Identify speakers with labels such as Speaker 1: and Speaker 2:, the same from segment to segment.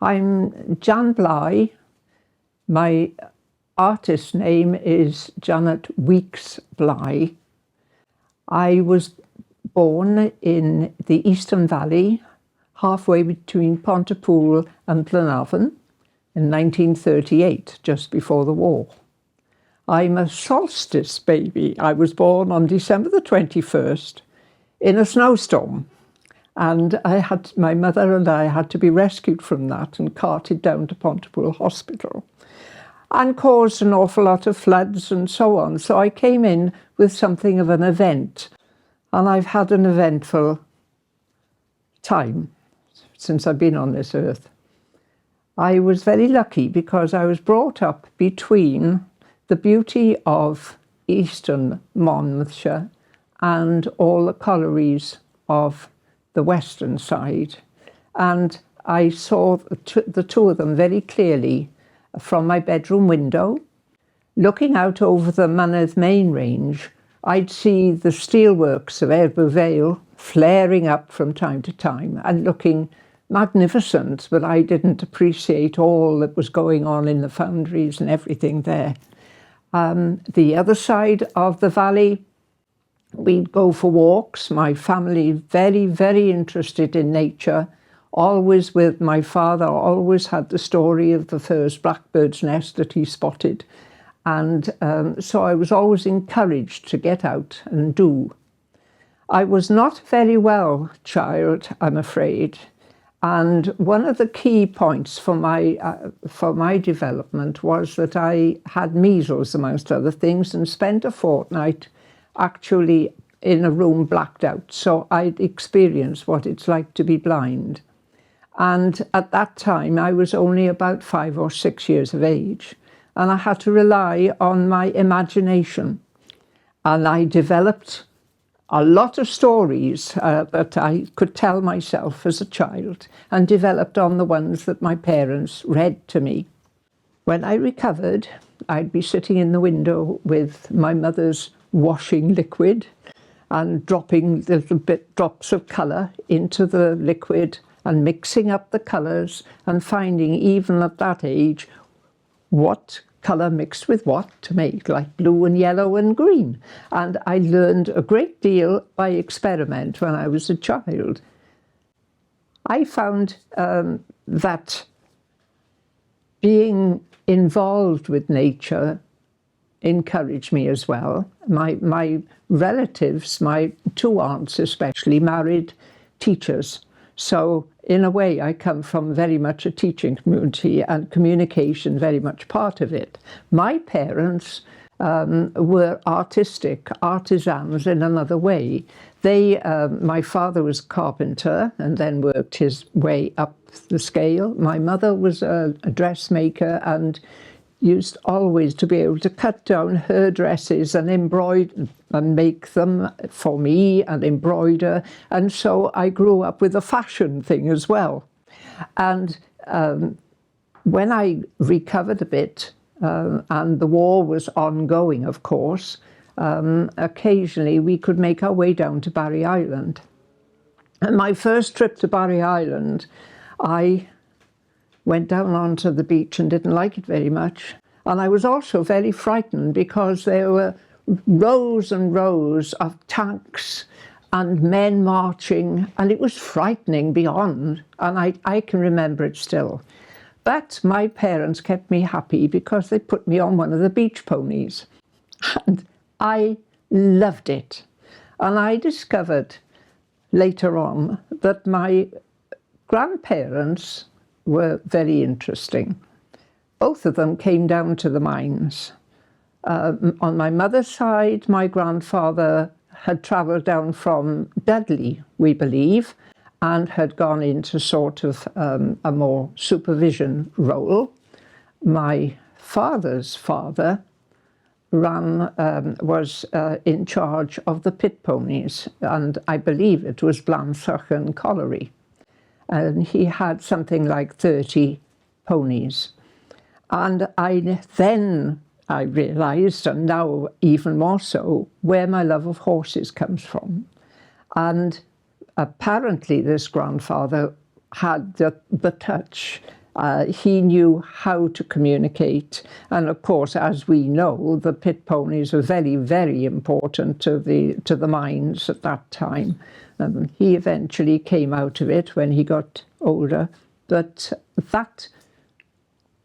Speaker 1: I'm Jan Bligh. My artist name is Janet Weeks Bligh. I was born in the Eastern Valley, halfway between Pontypool and Glenavon in 1938, just before the war. I'm a solstice baby. I was born on December the 21st in a snowstorm. And my mother and I had to be rescued from that and carted down to Pontypool Hospital and caused an awful lot of floods and so on. So I came in with something of an event, and I've had an eventful time since I've been on this earth. I was very lucky because I was brought up between the beauty of eastern Monmouthshire and all the collieries of the western side, and I saw the two of them very clearly from my bedroom window. Looking out over the Mynydd Main range, I'd see the steelworks of Erbw Vale flaring up from time to time and looking magnificent, but I didn't appreciate all that was going on in the foundries and everything there. The other side of the valley, we'd go for walks. My family, very, very interested in nature, always with my father, always had the story of the first blackbird's nest that he spotted. And so I was always encouraged to get out and do. I was not a very well child, I'm afraid. And one of the key points for my development was that I had measles, amongst other things, and spent a fortnight actually in a room blacked out. So I'd experienced what it's like to be blind. And at that time, I was only about 5 or 6 years of age. And I had to rely on my imagination. And I developed a lot of stories that I could tell myself as a child, and developed on the ones that my parents read to me. When I recovered, I'd be sitting in the window with my mother's washing liquid and dropping little drops of colour into the liquid and mixing up the colours and finding, even at that age, what colour mixed with what to make, like blue and yellow and green. And I learned a great deal by experiment when I was a child. I found that being involved with nature encouraged me as well. My relatives, my two aunts especially, married teachers. So in a way, I come from very much a teaching community, and communication very much part of it. My parents were artistic, artisans in another way. My father was a carpenter and then worked his way up the scale. My mother was a dressmaker and used always to be able to cut down her dresses and embroider and make them for me and embroider. And so I grew up with a fashion thing as well. And when I recovered a bit, and the war was ongoing, of course, occasionally we could make our way down to Barry Island. And my first trip to Barry Island, I went down onto the beach and didn't like it very much. And I was also very frightened because there were rows and rows of tanks and men marching, and it was frightening beyond, and I can remember it still. But my parents kept me happy because they put me on one of the beach ponies, and I loved it. And I discovered later on that my grandparents were very interesting. Both of them came down to the mines. On my mother's side, my grandfather had travelled down from Dudley, we believe, and had gone into sort of a more supervision role. My father's father was in charge of the pit ponies, and I believe it was Blanchach and Colliery. And he had something like 30 ponies. And then I realised, and now even more so, where my love of horses comes from. And apparently this grandfather had the touch He knew how to communicate. And of course, as we know, the pit ponies were very, very important to the mines at that time. He eventually came out of it when he got older. But that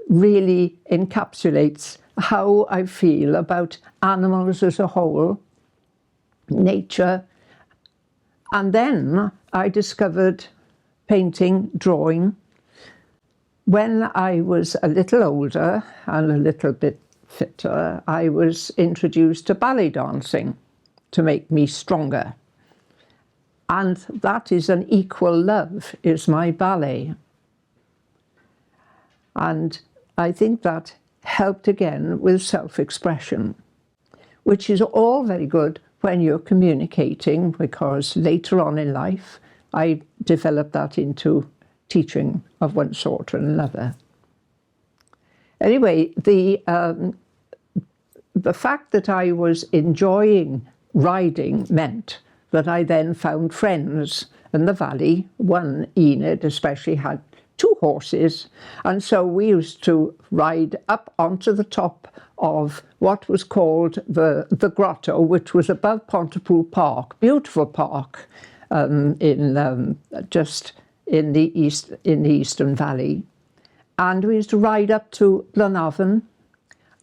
Speaker 1: really encapsulates how I feel about animals as a whole, nature. And then I discovered painting, drawing. When I was a little older and a little bit fitter, I was introduced to ballet dancing to make me stronger. And that is an equal love, is my ballet. And I think that helped again with self-expression, which is all very good when you're communicating, because later on in life, I developed that into teaching of one sort or another. Anyway, the fact that I was enjoying riding meant that I then found friends in the valley. One, Enid, especially had 2 horses, and so we used to ride up onto the top of what was called the grotto, which was above Pontypool Park, beautiful park, just in the Eastern Valley. And we used to ride up to Bligh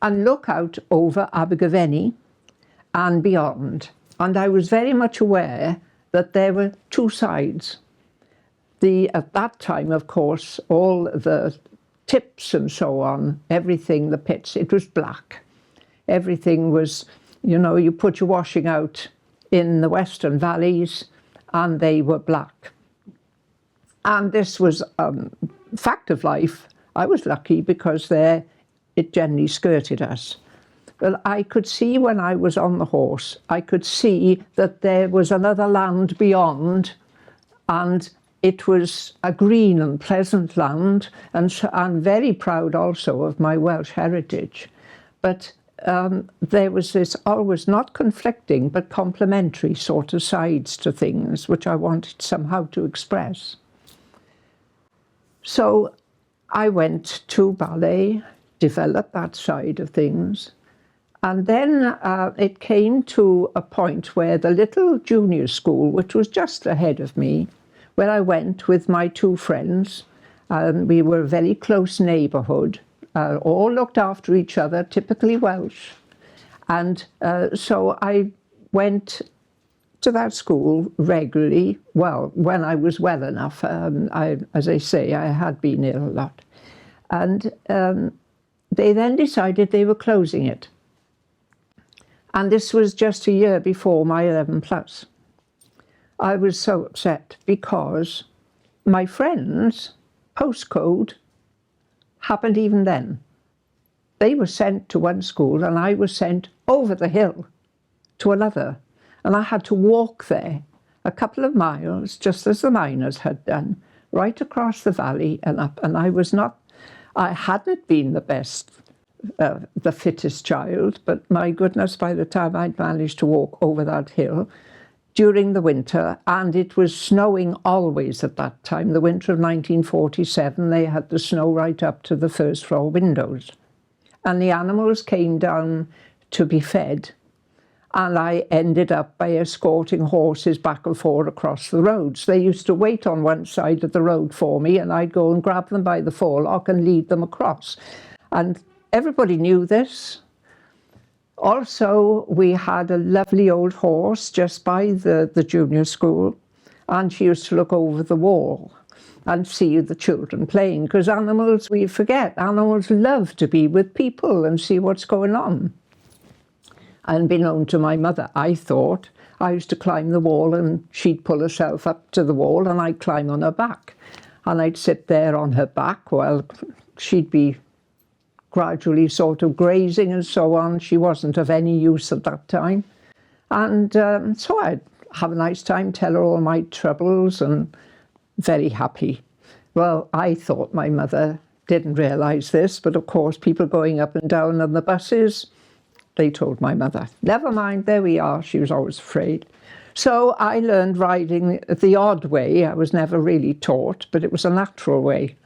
Speaker 1: and look out over Abergavenny and beyond. And I was very much aware that there were 2 sides. At that time, of course, all the tips and so on, everything, the pits, it was black. Everything was, you put your washing out in the Western valleys and they were black. And this was fact of life. I was lucky because there it generally skirted us. But I could see when I was on the horse, I could see that there was another land beyond, and it was a green and pleasant land, and so I'm very proud also of my Welsh heritage. But there was this always not conflicting but complementary sort of sides to things, which I wanted somehow to express. So I went to ballet, developed that side of things, and then it came to a point where the little junior school, which was just ahead of me, where I went with my 2 friends, we were a very close neighbourhood, all looked after each other, typically Welsh. And so I went to that school regularly, well, when I was well enough. As I say, I had been ill a lot. And they then decided they were closing it. And this was just a year before my 11 plus. I was so upset because my friends' postcode happened even then. They were sent to one school and I was sent over the hill to another. And I had to walk there a couple of miles, just as the miners had done, right across the valley and up. And I hadn't been the best, the fittest child, but my goodness, by the time I'd managed to walk over that hill during the winter, and it was snowing always at that time, the winter of 1947, they had the snow right up to the first floor windows. And the animals came down to be fed, and I ended up by escorting horses back and forth across the roads. They used to wait on one side of the road for me, and I'd go and grab them by the forelock and lead them across. And everybody knew this. Also, we had a lovely old horse just by the junior school, and she used to look over the wall and see the children playing, because animals, we forget, animals love to be with people and see what's going on. Unbeknown to my mother, I thought I used to climb the wall and she'd pull herself up to the wall and I'd climb on her back. And I'd sit there on her back while she'd be gradually sort of grazing and so on. She wasn't of any use at that time. And so I'd have a nice time, tell her all my troubles, and very happy. Well, I thought my mother didn't realise this, but of course people going up and down on the buses, they told my mother, never mind, there we are. She was always afraid. So I learned riding the odd way. I was never really taught, but it was a natural way.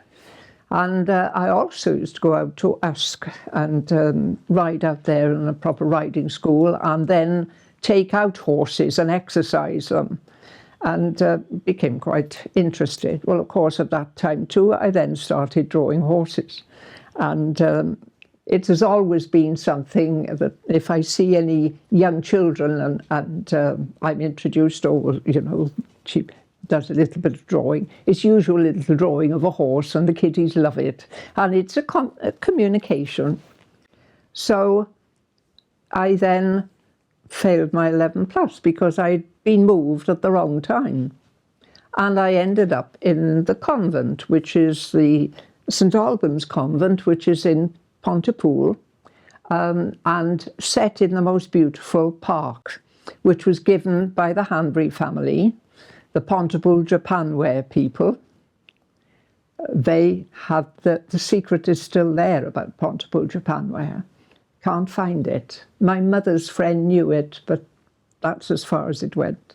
Speaker 1: And I also used to go out to Usk and ride out there in a proper riding school, and then take out horses and exercise them, and became quite interested. Well, of course, at that time too, I then started drawing horses. And it has always been something that if I see any young children and I'm introduced, or, you know, she does a little bit of drawing, it's usually a little drawing of a horse, and the kiddies love it. And it's a communication. So I then failed my 11 plus because I'd been moved at the wrong time. And I ended up in the convent, which is the St Albans Convent, which is in Pontypool, and set in the most beautiful park, which was given by the Hanbury family, the Pontypool Japanware people. They have the secret is still there about Pontypool Japanware. Can't find it. My mother's friend knew it, but that's as far as it went.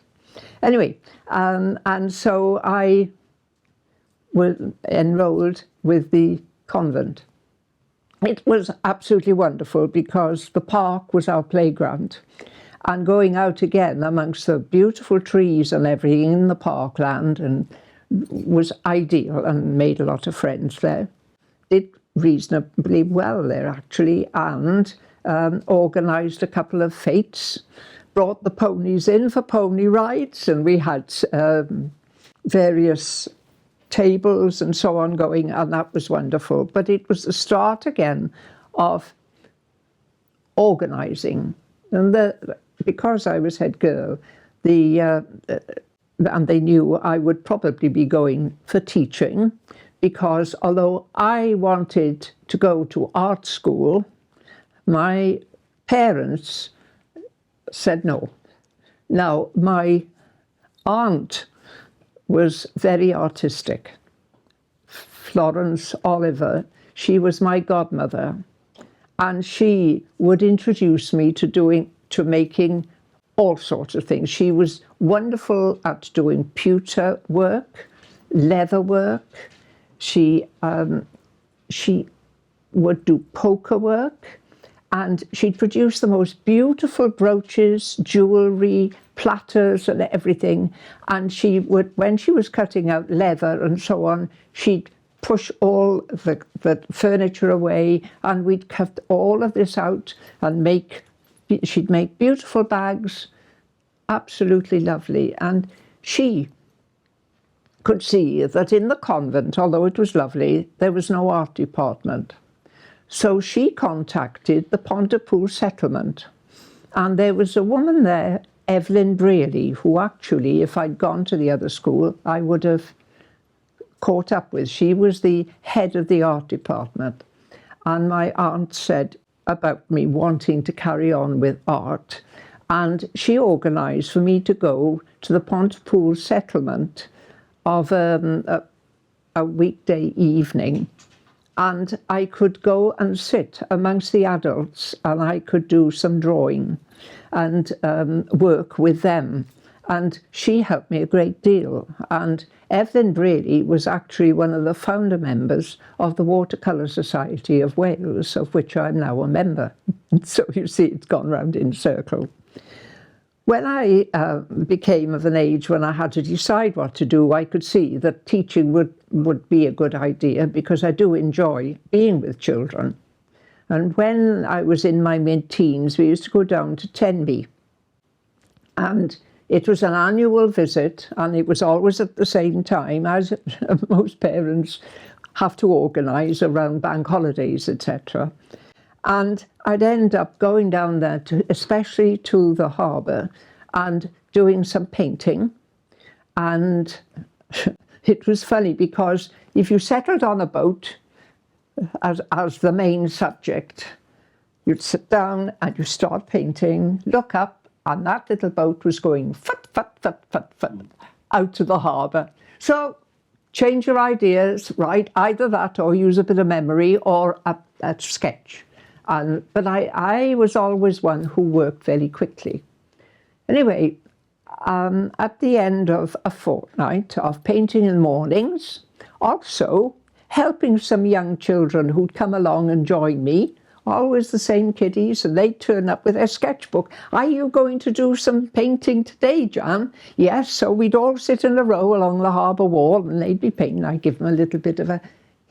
Speaker 1: Anyway, and so I was enrolled with the convent. It was absolutely wonderful because the park was our playground, and going out again amongst the beautiful trees and everything in the parkland and was ideal, and made a lot of friends there. Did reasonably well there actually, and organised a couple of fetes, brought the ponies in for pony rides, and we had various tables and so on going, and that was wonderful. But it was the start again of organising. And because I was head girl, and they knew I would probably be going for teaching, because although I wanted to go to art school, my parents said no. Now, my aunt was very artistic. Florence Oliver, she was my godmother, and she would introduce me to making all sorts of things. She was wonderful at doing pewter work, leather work. She would do poker work, and she'd produce the most beautiful brooches, jewellery, platters and everything. And she would, when she was cutting out leather and so on, she'd push all the furniture away, and we'd cut all of this out and she'd make beautiful bags, absolutely lovely. And she could see that in the convent, although it was lovely, there was no art department. So she contacted the Pontypool settlement, and there was a woman there, Evelyn Brearley, who actually, if I'd gone to the other school, I would have caught up with. She was the head of the art department. And my aunt said about me wanting to carry on with art, and she organised for me to go to the Pontypool settlement of a weekday evening, and I could go and sit amongst the adults, and I could do some drawing and work with them. And she helped me a great deal. And Evelyn Brearley was actually one of the founder members of the Watercolour Society of Wales, of which I'm now a member. So you see, it's gone round in circle. When I became of an age when I had to decide what to do, I could see that teaching would be a good idea, because I do enjoy being with children. And when I was in my mid-teens, we used to go down to Tenby. And it was an annual visit, and it was always at the same time, as most parents have to organise around bank holidays, etc. And I'd end up going down there, especially to the harbour, and doing some painting. And it was funny, because if you settled on a boat as the main subject, you'd sit down and you start painting, look up, and that little boat was going fut, fut, fut, fut, fut, out to the harbour. So change your ideas, right? Either that, or use a bit of memory, or a sketch. But I was always one who worked very quickly. Anyway, at the end of a fortnight of painting in the mornings, also helping some young children who'd come along and join me, always the same kiddies, and they'd turn up with their sketchbook. Are you going to do some painting today, Jan? Yes, so we'd all sit in a row along the harbour wall and they'd be painting. I'd give them a little bit of a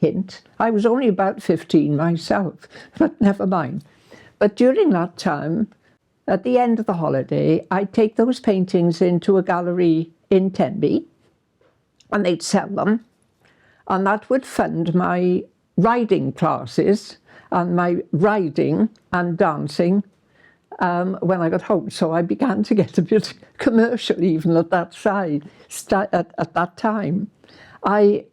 Speaker 1: hint. I was only about 15 myself, but never mind. But during that time, at the end of the holiday, I'd take those paintings into a gallery in Tenby and they'd sell them. And that would fund my riding classes and my riding and dancing when I got home. So I began to get a bit commercial even at that at that time. I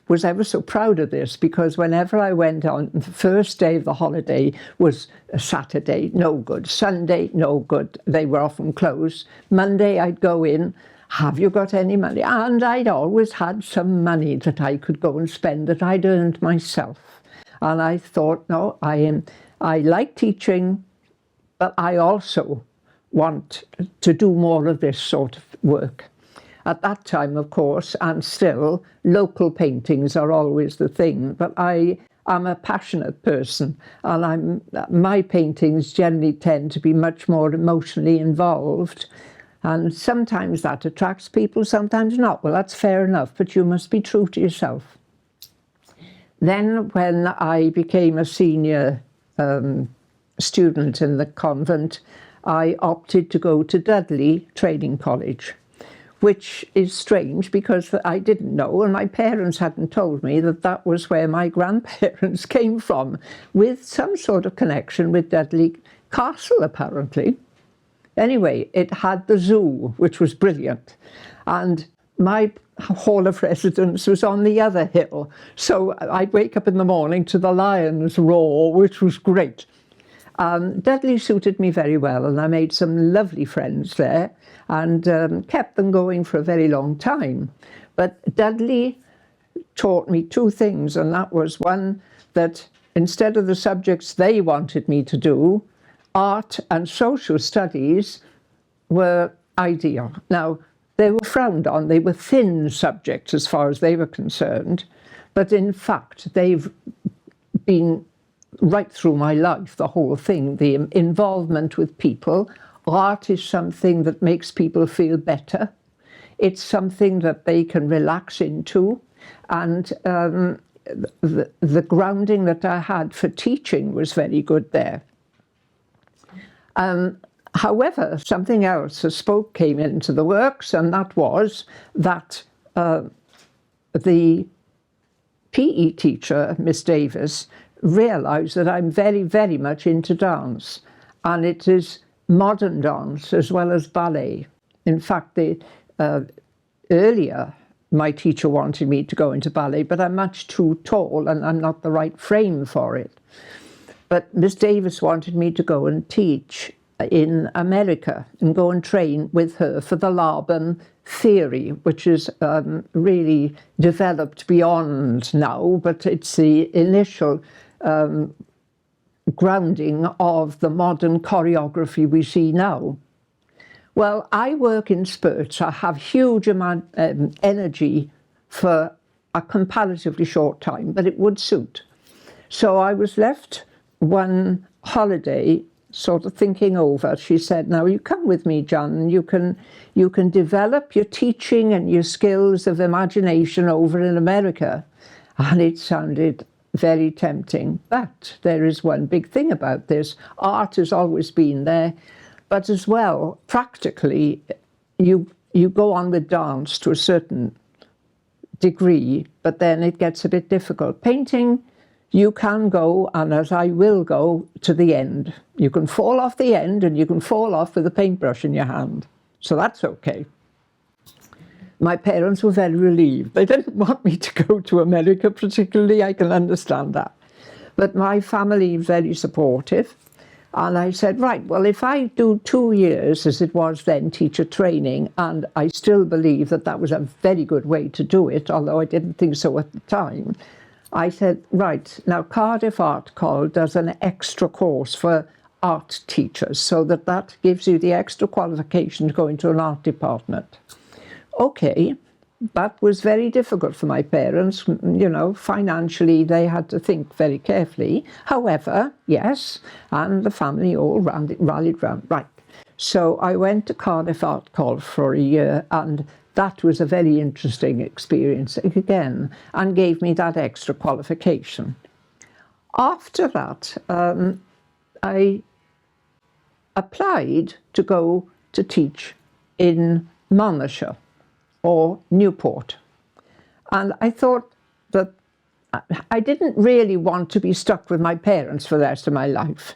Speaker 1: was ever so proud of this, because whenever I went on, the first day of the holiday was a Saturday, no good. Sunday, no good. They were often closed. Monday, I'd go in, have you got any money? And I'd always had some money that I could go and spend that I'd earned myself. And I thought, no, I like teaching, but I also want to do more of this sort of work. At that time, of course, and still, local paintings are always the thing. But I am a passionate person, and my paintings generally tend to be much more emotionally involved. And sometimes that attracts people, sometimes not. Well, that's fair enough, but you must be true to yourself. Then when I became a senior student in the convent, I opted to go to Dudley Training College, which is strange because I didn't know, and my parents hadn't told me that that was where my grandparents came from, with some sort of connection with Dudley Castle, apparently. Anyway, it had the zoo, which was brilliant, and my hall of residence was on the other hill, so I'd wake up in the morning to the lions roar, which was great. Dudley suited me very well, and I made some lovely friends there and kept them going for a very long time. But Dudley taught me two things, and that was one, that instead of the subjects they wanted me to do, art and social studies were ideal. Now, they were frowned on, they were thin subjects as far as they were concerned, but in fact, they've been right through my life, the whole thing, the involvement with people. Art is something that makes people feel better. It's something that they can relax into, and the grounding that I had for teaching was very good there. However, something else, a spoke came into the works, and that was that the PE teacher, Miss Davis, realised that I'm very, very much into dance, and it is modern dance as well as ballet. In fact, earlier my teacher wanted me to go into ballet, but I'm much too tall and I'm not the right frame for it. But Miss Davis wanted me to go and teach in America and go and train with her for the Laban theory, which is really developed beyond now, but it's the initial grounding of the modern choreography we see now. Well, I work in spurts. I have huge amount energy for a comparatively short time, but it would suit. So I was left one holiday sort of thinking over. She said, now you come with me, John, you can develop your teaching and your skills of imagination over in America. And it sounded very tempting. But there is one big thing about this. Art has always been there, but as well, practically, you go on with dance to a certain degree, but then it gets a bit difficult. Painting, you can go, and as I will go, to the end. You can fall off the end, and you can fall off with a paintbrush in your hand. So that's okay. My parents were very relieved. They didn't want me to go to America particularly, I can understand that. But my family very supportive. And I said, right, well, if I do 2 years, as it was then, teacher training, and I still believe that that was a very good way to do it, although I didn't think so at the time, I said, right, now Cardiff Art College does an extra course for art teachers, so that gives you the extra qualification to go into an art department. Okay, that was very difficult for my parents. You know, financially, they had to think very carefully. However, yes, and the family all rallied round. Right. So I went to Cardiff Art College for a year, and that was a very interesting experience again, and gave me that extra qualification. After that, I applied to go to teach in Monmouthshire or Newport. And I thought that I didn't really want to be stuck with my parents for the rest of my life,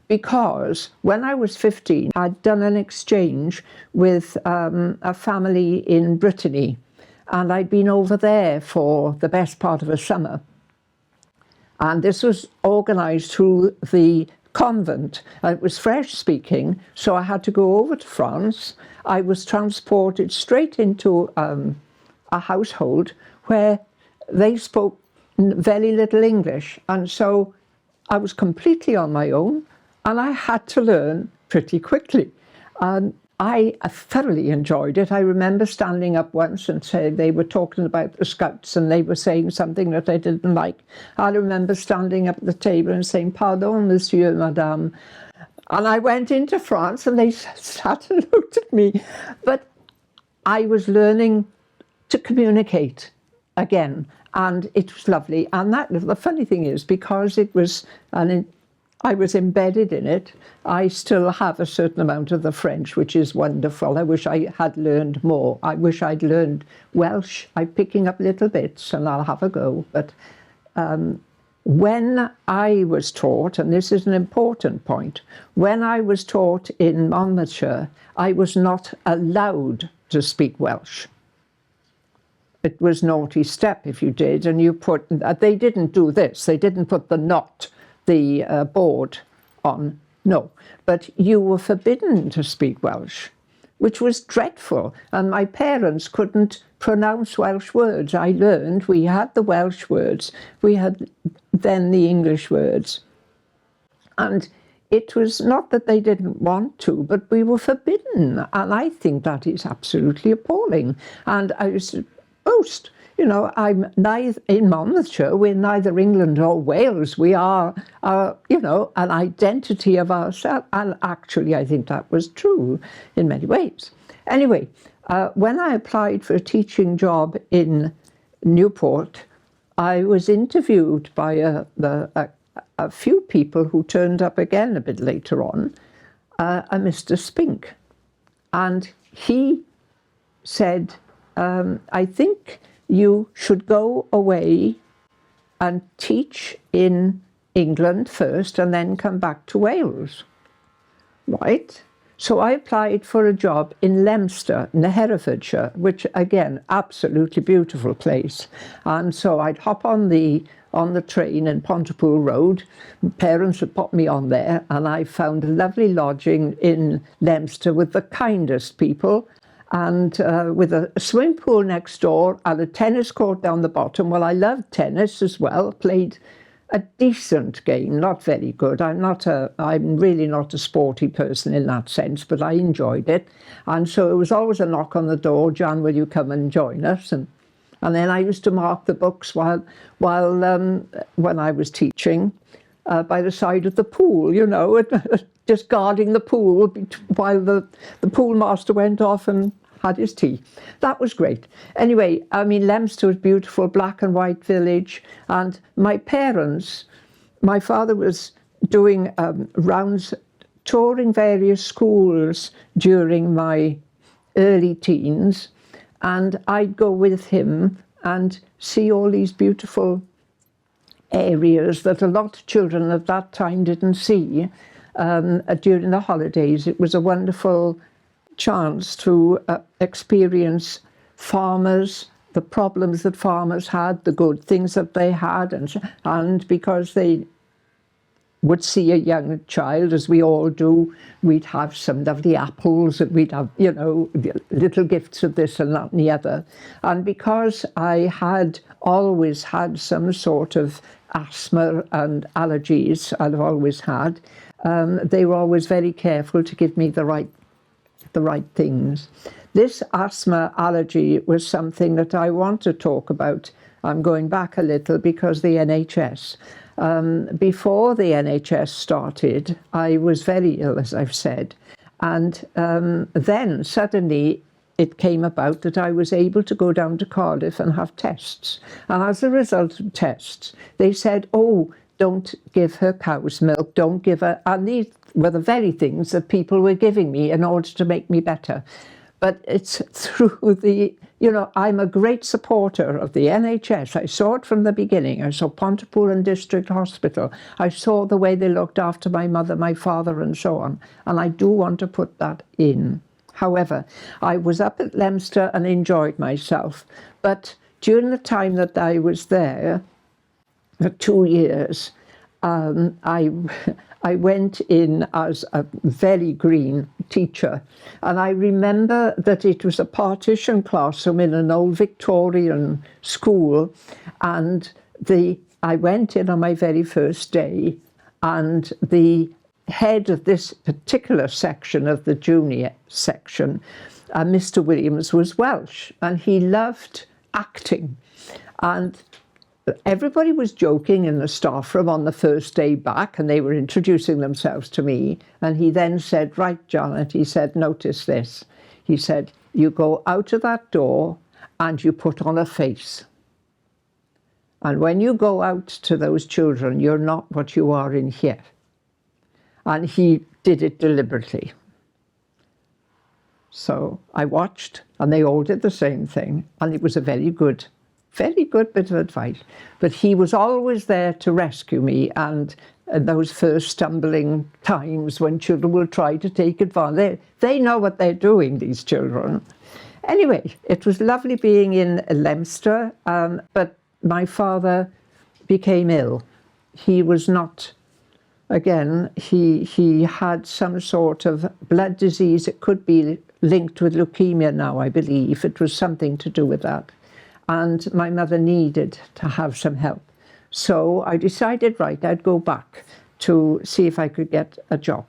Speaker 1: because when I was 15, I'd done an exchange with a family in Brittany, and I'd been over there for the best part of a summer. And this was organised through the convent. It was French speaking, so I had to go over to France. I was transported straight into a household where they spoke very little English, and so I was completely on my own, and I had to learn pretty quickly. I thoroughly enjoyed it. I remember standing up once and saying, they were talking about the Scouts and they were saying something that I didn't like. I remember standing up at the table and saying, "Pardon, monsieur, madame." And I went into France and they sat and looked at me. But I was learning to communicate again, and it was lovely. And the funny thing is, because it was I was embedded in it, I still have a certain amount of the French, which is wonderful. I wish I had learned more. I wish I'd learned Welsh. I'm picking up little bits and I'll have a go. But when I was taught, and this is an important point, when I was taught in Monmouthshire, I was not allowed to speak Welsh. It was naughty step if you did, and you put, they didn't do this, they didn't put the board on, no. But you were forbidden to speak Welsh, which was dreadful. And my parents couldn't pronounce Welsh words. I learned we had the Welsh words, we had then the English words. And it was not that they didn't want to, but we were forbidden. And I think that is absolutely appalling. And I was boast. You know, I'm neither in Monmouthshire, we're neither England or Wales. We are, you know, an identity of ourselves. And actually, I think that was true in many ways. Anyway, when I applied for a teaching job in Newport, I was interviewed by a few people who turned up again a bit later on, a Mr. Spink. And he said, I think you should go away and teach in England first and then come back to Wales. Right? So I applied for a job in Leominster, in Herefordshire, which again, absolutely beautiful place. And so I'd hop on the train in Pontypool Road. Parents would pop me on there, and I found a lovely lodging in Leominster with the kindest people, and with a swimming pool next door and a tennis court down the bottom. Well, I loved tennis as well, played a decent game, not very good. I'm really not a sporty person in that sense, but I enjoyed it. And so it was always a knock on the door, "Jan, will you come and join us?" And then I used to mark the books while when I was teaching by the side of the pool, you know, just guarding the pool while the pool master went off and had his tea. That was great. Anyway, I mean, Leominster was beautiful, black and white village. And my parents, my father was doing rounds, touring various schools during my early teens. And I'd go with him and see all these beautiful areas that a lot of children at that time didn't see during the holidays. It was a wonderful chance to experience farmers, the problems that farmers had, the good things that they had, and because they would see a young child, as we all do, we'd have some lovely apples, and we'd have, you know, little gifts of this and that and the other. And because I had always had some sort of asthma and allergies, I've always had, they were always very careful to give me the right things. this asthma allergy was something that I want to talk about. I'm going back a little because the NHS. Before the NHS started, I was very ill, as I've said. And then suddenly it came about that I was able to go down to Cardiff and have tests. And as a result of tests, they said, oh, don't give her cow's milk, don't give her... And these were the very things that people were giving me in order to make me better. But it's through the... You know, I'm a great supporter of the NHS. I saw it from the beginning. I saw Pontypool District Hospital. I saw the way they looked after my mother, my father, and so on. And I do want to put that in. However, I was up at Leominster and enjoyed myself. But during the time that I was there, for 2 years, I went in as a very green teacher, and I remember that it was a partition classroom in an old Victorian school, and I went in on my very first day, and the head of this particular section of the junior section, Mr. Williams, was Welsh, and he loved acting, and everybody was joking in the staff room on the first day back, and they were introducing themselves to me. And he then said, right, Janet, he said, notice this. He said, you go out of that door and you put on a face. And when you go out to those children, you're not what you are in here. And he did it deliberately. So I watched, and they all did the same thing. And it was a very good bit of advice. But he was always there to rescue me, and those first stumbling times when children will try to take advantage. They know what they're doing, these children. Anyway, it was lovely being in Leominster, but my father became ill. He was not, again, he had some sort of blood disease. It could be linked with leukemia now, I believe. It was something to do with that. And my mother needed to have some help. So I decided, right, I'd go back to see if I could get a job.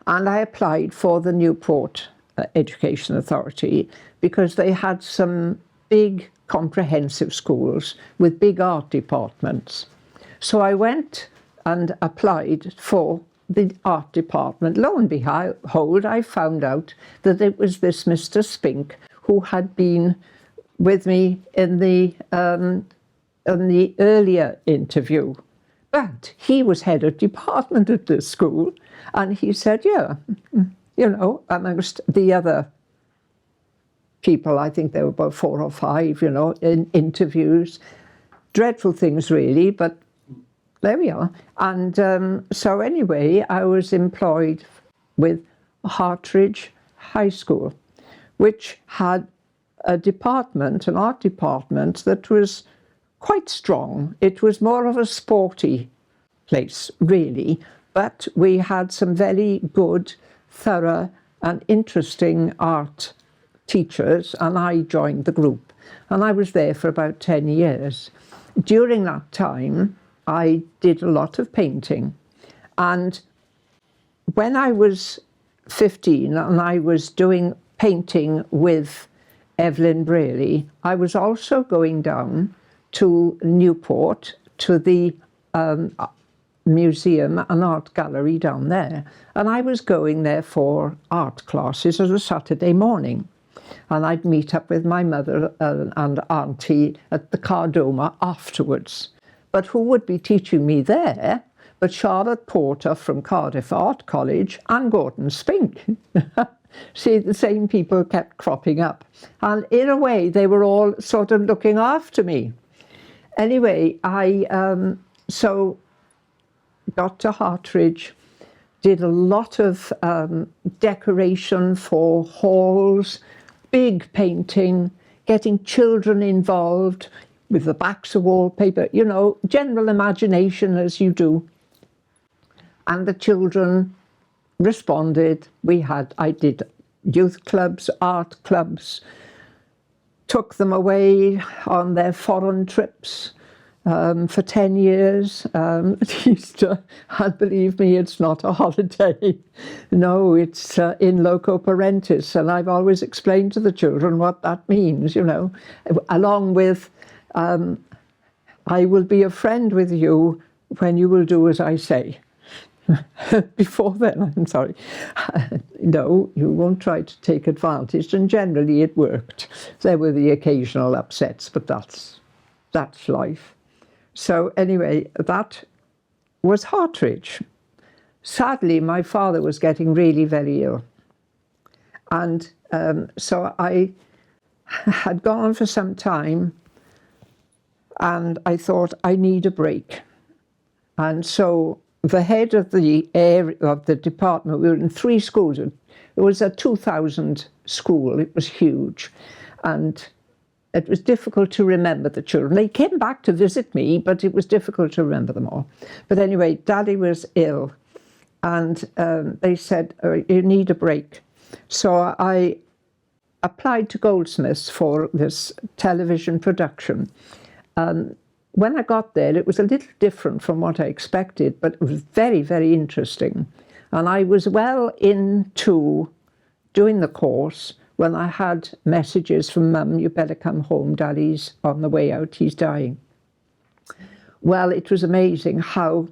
Speaker 1: And I applied for the Newport Education Authority because they had some big comprehensive schools with big art departments. So I went and applied for the art department. Lo and behold, I found out that it was this Mr. Spink who had been with me in the earlier interview. But he was head of department at this school, and he said, yeah, you know, amongst the other people, I think there were about 4 or 5, you know, in interviews. Dreadful things, really, but there we are. And so anyway, I was employed with Hartridge High School, which had a department, an art department, that was quite strong. It was more of a sporty place, really, but we had some very good, thorough and interesting art teachers, and I joined the group. And I was there for about 10 years. During that time, I did a lot of painting. And when I was 15 and I was doing painting with Evelyn Braley, I was also going down to Newport, to the museum and art gallery down there. And I was going there for art classes on a Saturday morning. And I'd meet up with my mother and auntie at the Cardoma afterwards. But who would be teaching me there but Charlotte Porter from Cardiff Art College and Gordon Spink? See, the same people kept cropping up. And in a way, they were all sort of looking after me. Anyway, I so got to Hartridge, did a lot of decoration for halls, big painting, getting children involved with the backs of wallpaper, you know, general imagination as you do. And the children responded. I did youth clubs, art clubs, took them away on their foreign trips, for 10 years at Easter. And believe me, it's not a holiday. No, it's in loco parentis. And I've always explained to the children what that means, you know, along with, I will be a friend with you when you will do as I say. Before then, I'm sorry. No, you won't try to take advantage, and generally it worked. There were the occasional upsets, but that's life. So anyway, that was Hartridge. Sadly, my father was getting really very ill. And so I had gone for some time, and I thought, I need a break. And so the head of the area of the department, we were in 3 schools. It was a 2,000 school. It was huge. And it was difficult to remember the children. They came back to visit me, but it was difficult to remember them all. But anyway, Daddy was ill. And they said, you need a break. So I applied to Goldsmiths for this television production. When I got there, it was a little different from what I expected, but it was very, very interesting. And I was well into doing the course when I had messages from Mum, you better come home, Daddy's on the way out, he's dying. Well, it was amazing how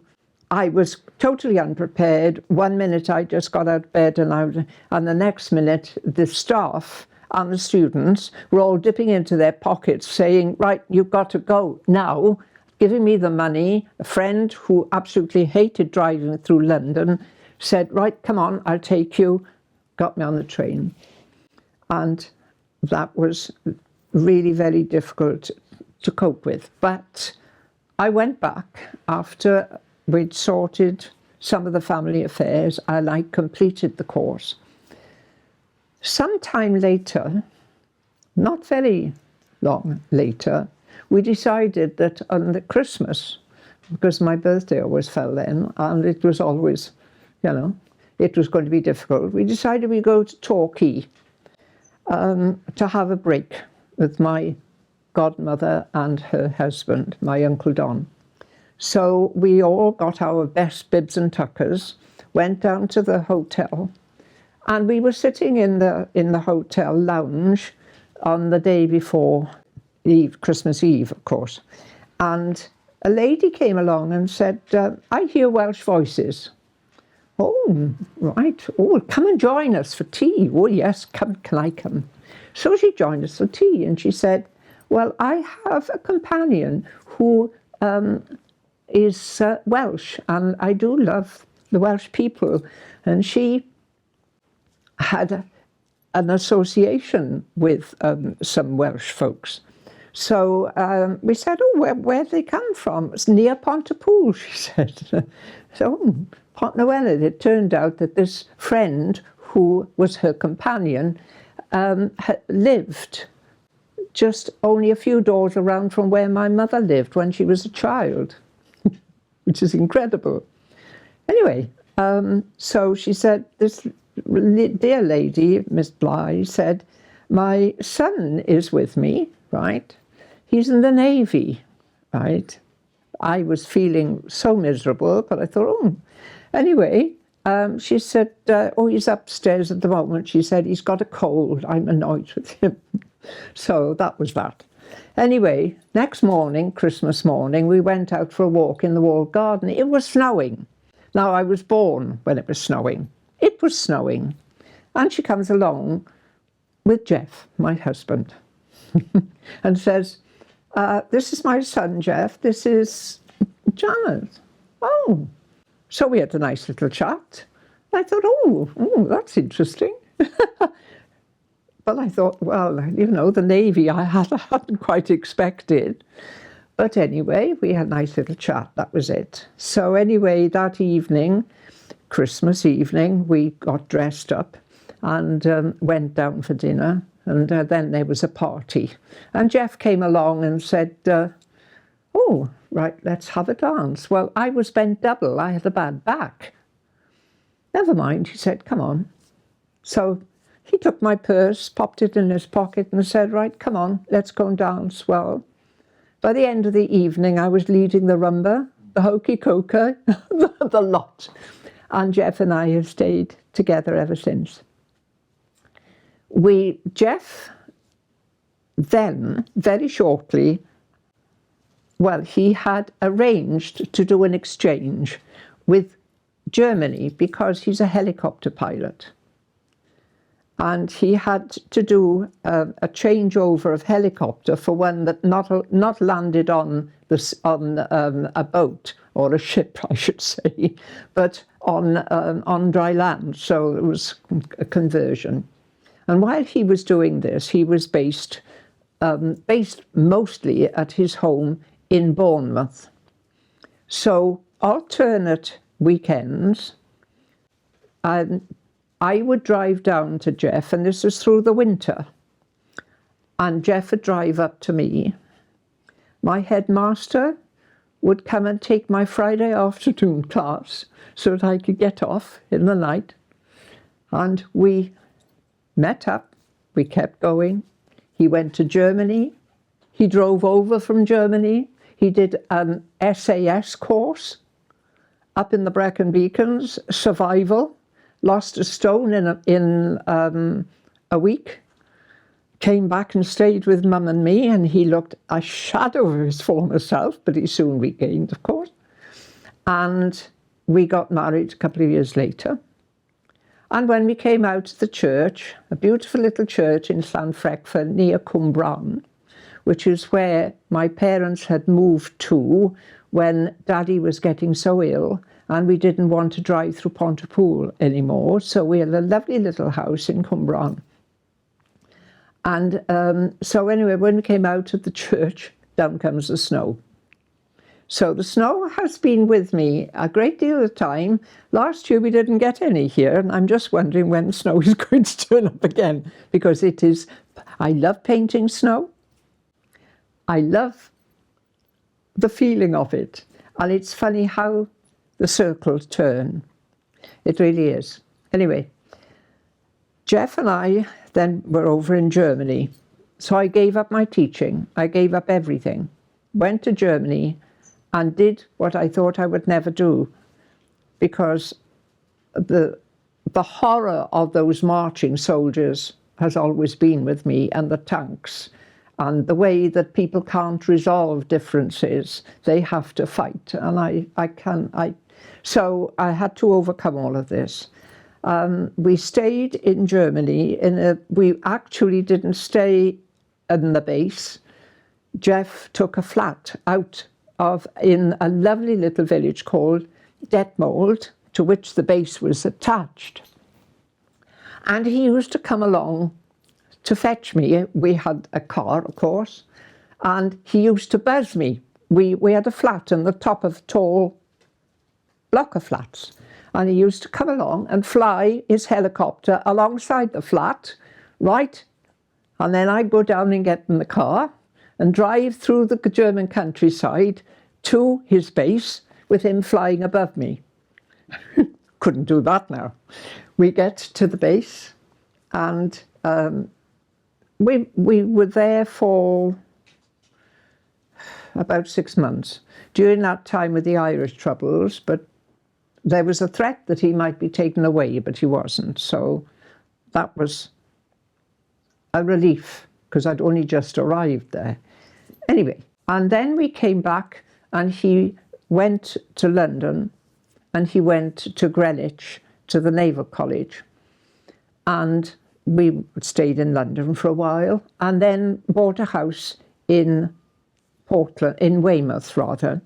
Speaker 1: I was totally unprepared. 1 minute I just got out of bed, and the next minute the staff and the students were all dipping into their pockets saying, right, you've got to go now, giving me the money. A friend who absolutely hated driving through London said, right, come on, I'll take you, got me on the train. And that was really very difficult to cope with. But I went back after we'd sorted some of the family affairs, and I completed the course. Sometime later, not very long later, we decided that on the Christmas, because my birthday always fell then, and it was always, you know, it was going to be difficult, we decided we'd go to Torquay to have a break with my godmother and her husband, my Uncle Don. So we all got our best bibs and tuckers, went down to the hotel, and we were sitting in the hotel lounge on the day before Christmas Eve, of course. And a lady came along and said, I hear Welsh voices. Oh, right. Oh, come and join us for tea. Oh, yes, come, can I come? So she joined us for tea, and she said, well, I have a companion who is Welsh, and I do love the Welsh people. And she had an association with some Welsh folks. So we said, oh, where do they come from? It's near Pontypool, she said. So, Pont-Newydd, it turned out that this friend who was her companion lived just only a few doors around from where my mother lived when she was a child, which is incredible. Anyway, so she said, this dear lady, Miss Bligh, said, my son is with me, right? He's in the Navy, right? I was feeling so miserable, but I thought, oh. Anyway, she said, oh, he's upstairs at the moment. She said, he's got a cold. I'm annoyed with him. So that was that. Anyway, next morning, Christmas morning, we went out for a walk in the walled garden. It was snowing. Now, I was born when it was snowing. It was snowing. And she comes along with Jeff, my husband, and says, this is my son, Jeff. This is Janet. Oh. So we had a nice little chat. I thought, oh, that's interesting. But I thought, well, you know, the Navy I hadn't quite expected. But anyway, we had a nice little chat. That was it. So anyway, that evening, Christmas evening, we got dressed up and went down for dinner. And then there was a party. And Jeff came along and said, oh, right, let's have a dance. Well, I was bent double. I had a bad back. Never mind, he said, come on. So he took my purse, popped it in his pocket and said, right, come on, let's go and dance. Well, By the end of the evening, I was leading the rumba, the hokey coker, the lot. And Jeff and I have stayed together ever since. Jeff then, very shortly, well, he had arranged to do an exchange with Germany because he's a helicopter pilot. And he had to do a changeover of helicopter for one that not landed on a boat or a ship, I should say, but on dry land. So it was a conversion. And while he was doing this, he was based mostly at his home in Bournemouth. So alternate weekends, I would drive down to Jeff, and this was through the winter, and Jeff would drive up to me. My headmaster would come and take my Friday afternoon class so that I could get off in the night, and we met up, we kept going. He went to Germany, he drove over from Germany, he did an SAS course up in the Brecon Beacons, survival, lost a stone in a week, came back and stayed with Mum and me, and he looked a shadow of his former self, but he soon regained, of course. And we got married a couple of years later. And when we came out of the church, a beautiful little church in Llanfrecffer near Cwmbran, which is where my parents had moved to when Daddy was getting so ill, and we didn't want to drive through Pontypool anymore, so we had a lovely little house in Cwmbran. And so anyway, when we came out of the church, down comes the snow. So the snow has been with me a great deal of time. Last year we didn't get any here, and I'm just wondering when the snow is going to turn up again, because it is, I love painting snow. I love the feeling of it, and it's funny how the circles turn. It really is. Anyway, Jeff and I then were over in Germany. So I gave up my teaching. I gave up everything. Went to Germany and did what I thought I would never do, because the horror of those marching soldiers has always been with me, and the tanks, and the way that people can't resolve differences. They have to fight, and so I had to overcome all of this. We stayed in Germany. We actually didn't stay in the base. Jeff took a flat in a lovely little village called Detmold, to which the base was attached. And he used to come along to fetch me. We had a car, of course, and he used to buzz me. We had a flat on the top of a tall block of flats, and he used to come along and fly his helicopter alongside the flat, right? And then I'd go down and get in the car and drive through the German countryside to his base with him flying above me. Couldn't do that now. We get to the base, and we were there for about 6 months. During that time with the Irish troubles, but there was a threat that he might be taken away, but he wasn't. So that was a relief, because I'd only just arrived there. Anyway, and then we came back, and he went to London, and he went to Greenwich, to the Naval College. And we stayed in London for a while, and then bought a house in Weymouth rather.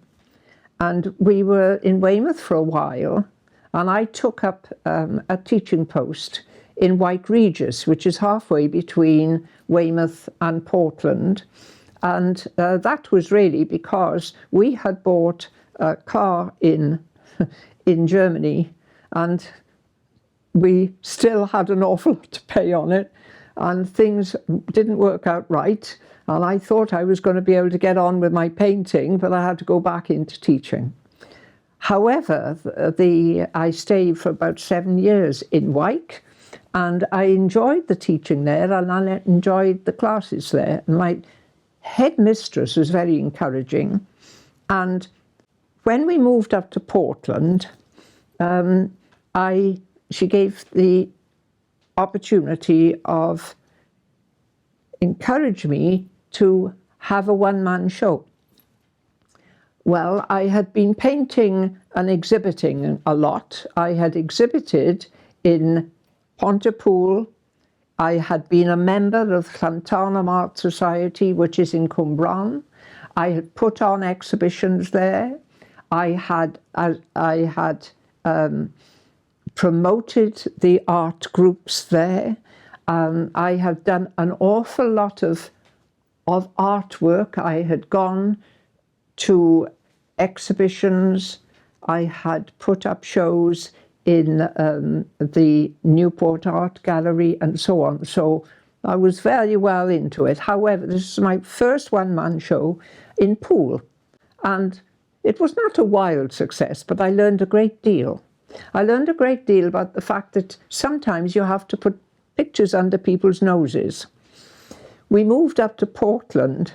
Speaker 1: And we were in Weymouth for a while, and I took up a teaching post in White Regis, which is halfway between Weymouth and Portland. And that was really because we had bought a car in Germany, and we still had an awful lot to pay on it, and things didn't work out right. And I thought I was going to be able to get on with my painting, but I had to go back into teaching. However, I stayed for about 7 years in Wyke, and I enjoyed the teaching there, and I enjoyed the classes there. And headmistress was very encouraging. And when we moved up to Portland, she gave the opportunity of encourage me to have a one-man show. Well, I had been painting and exhibiting a lot. I had exhibited in Pontypool. I had been a member of Llantarnam Art Society, which is in Cwmbran. I had put on exhibitions there. I had promoted the art groups there. I had done an awful lot of artwork. I had gone to exhibitions. I had put up shows in the Newport Art Gallery and so on. So I was very well into it. However, this is my first one-man show in Poole. And it was not a wild success, but I learned a great deal. I learned a great deal about the fact that sometimes you have to put pictures under people's noses. We moved up to Portland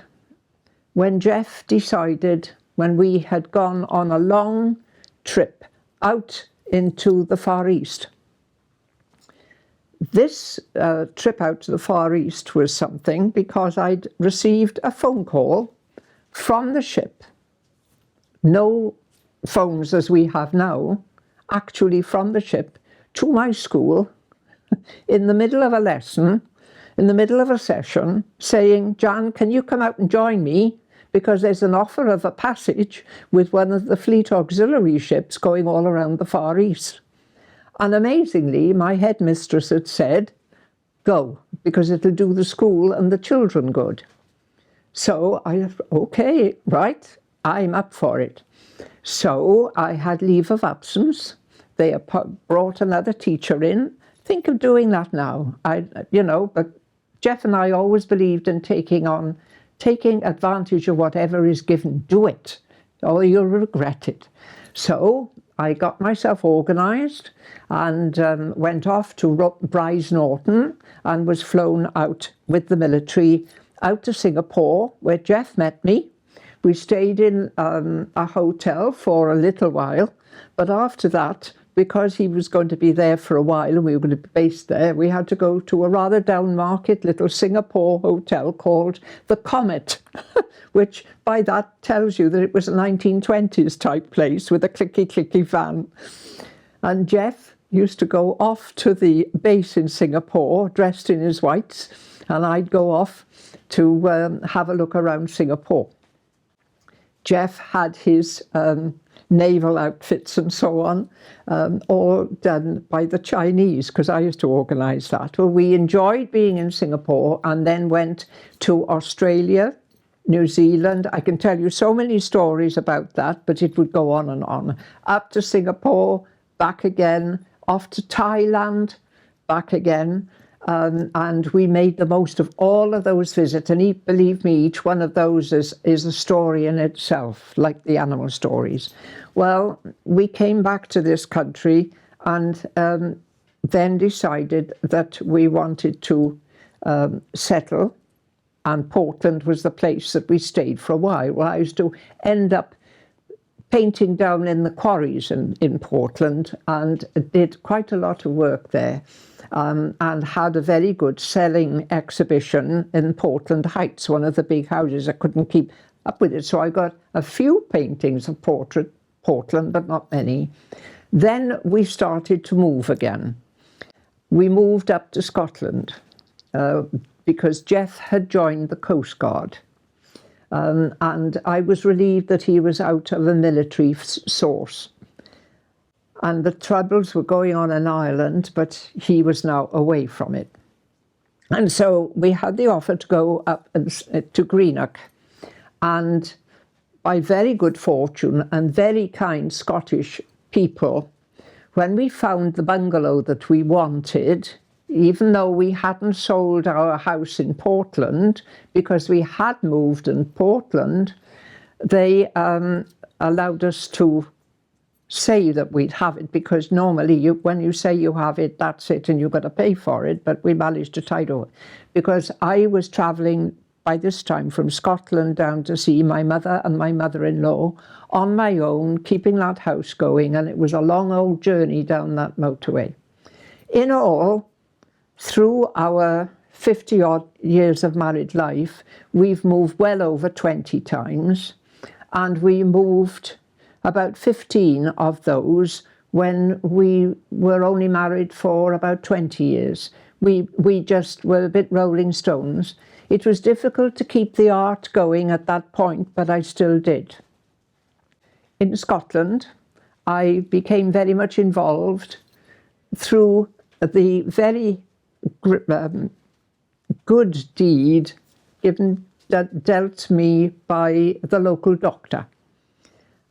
Speaker 1: when Jeff decided, when we had gone on a long trip out into the Far East. This trip out to the Far East was something because I'd received a phone call from the ship. No phones as we have now, actually from the ship to my school in the middle of a lesson, in the middle of a session, saying, "Jan, can you come out and join me? Because there's an offer of a passage with one of the fleet auxiliary ships going all around the Far East." And amazingly, my headmistress had said, "Go, because it'll do the school and the children good." So I thought, okay, right, I'm up for it. So I had leave of absence. They brought another teacher in. Think of doing that now, but Jeff and I always believed in taking advantage of whatever is given. Do it, or you'll regret it. So I got myself organised and went off to Bligh Norton and was flown out with the military out to Singapore, where Jeff met me. We stayed in a hotel for a little while, but after that, because he was going to be there for a while and we were going to be based there, we had to go to a rather down-market little Singapore hotel called the Comet, which by that tells you that it was a 1920s type place with a clicky-clicky van. And Jeff used to go off to the base in Singapore dressed in his whites, and I'd go off to have a look around Singapore. Jeff had his naval outfits and so on, all done by the Chinese, because I used to organise that. Well, we enjoyed being in Singapore and then went to Australia, New Zealand. I can tell you so many stories about that, but it would go on and on. Up to Singapore, back again, off to Thailand, back again. And we made the most of all of those visits. And believe me, each one of those is a story in itself, like the animal stories. Well, we came back to this country and then decided that we wanted to settle. And Portland was the place that we stayed for a while. Well, I used to end up painting down in the quarries in Portland and did quite a lot of work there. And had a very good selling exhibition in Portland Heights, one of the big houses. I couldn't keep up with it, so I got a few paintings of Portland, but not many. Then we started to move again. We moved up to Scotland because Jeff had joined the Coast Guard. And I was relieved that he was out of a military source. And the troubles were going on in Ireland, but he was now away from it. And so we had the offer to go up to Greenock. And by very good fortune and very kind Scottish people, when we found the bungalow that we wanted, even though we hadn't sold our house in Portland, because we had moved in Portland, they allowed us to say that we'd have it, because normally when you say you have it, that's it, and you've got to pay for it. But we managed to tide over, because I was travelling by this time from Scotland down to see my mother and my mother-in-law on my own, keeping that house going, and it was a long old journey down that motorway. In all, through our 50-odd years of married life, we've moved well over 20 times, and we moved about 15 of those when we were only married for about 20 years. We just were a bit Rolling Stones. It was difficult to keep the art going at that point, but I still did. In Scotland, I became very much involved through the very good deed that dealt me by the local doctor.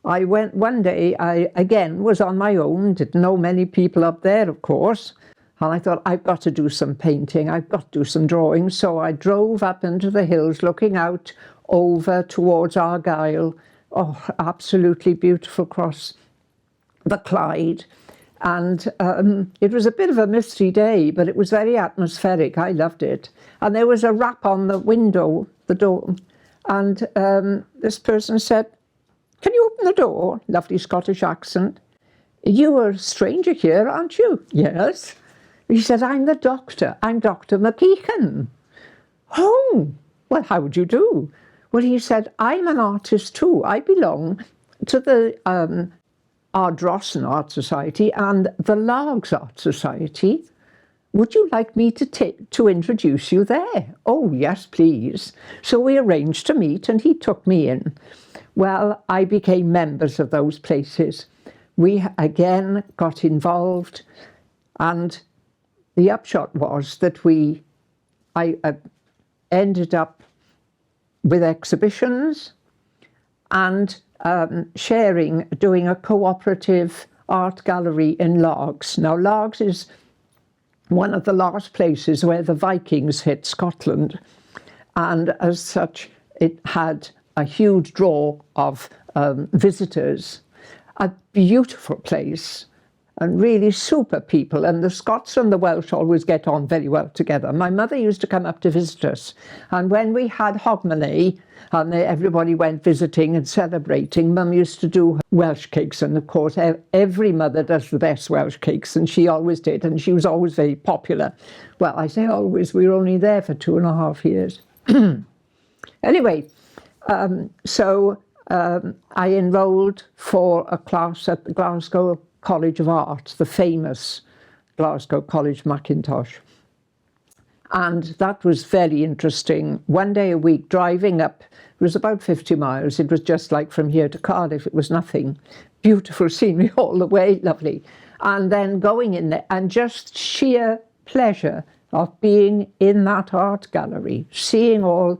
Speaker 1: I went one day, I again was on my own, didn't know many people up there, of course, and I thought, I've got to do some painting, I've got to do some drawing. So I drove up into the hills, looking out over towards Argyll. Oh, absolutely beautiful, across the Clyde. And it was a bit of a misty day, but it was very atmospheric. I loved it. And there was a rap on the window, the door, and this person said, "Can you open the door?" Lovely Scottish accent. "You are a stranger here, aren't you?" "Yes." He said, "I'm the doctor. I'm Dr. McGeechan." "Oh, well, how would you do?" Well, he said, "I'm an artist too. I belong to the Ardrossan Art Society and the Largs Art Society. Would you like me to introduce you there?" "Oh, yes, please." So we arranged to meet, and he took me in. Well, I became members of those places. We again got involved, and the upshot was that I ended up with exhibitions and doing a cooperative art gallery in Largs. Now, Largs is one of the last places where the Vikings hit Scotland, and as such, it had a huge draw of visitors. A beautiful place, and really super people, and the Scots and the Welsh always get on very well together. My mother used to come up to visit us, and when we had Hogmanay and everybody went visiting and celebrating, Mum used to do Welsh cakes, and of course every mother does the best Welsh cakes, and she always did, and she was always very popular. Well, I say always, we were only there for 2.5 years. Anyway, I enrolled for a class at the Glasgow College of Art, the famous Glasgow College Mackintosh. And that was very interesting. One day a week driving up, it was about 50 miles. It was just like from here to Cardiff, it was nothing. Beautiful scenery all the way, lovely. And then going in there, and just sheer pleasure of being in that art gallery, seeing all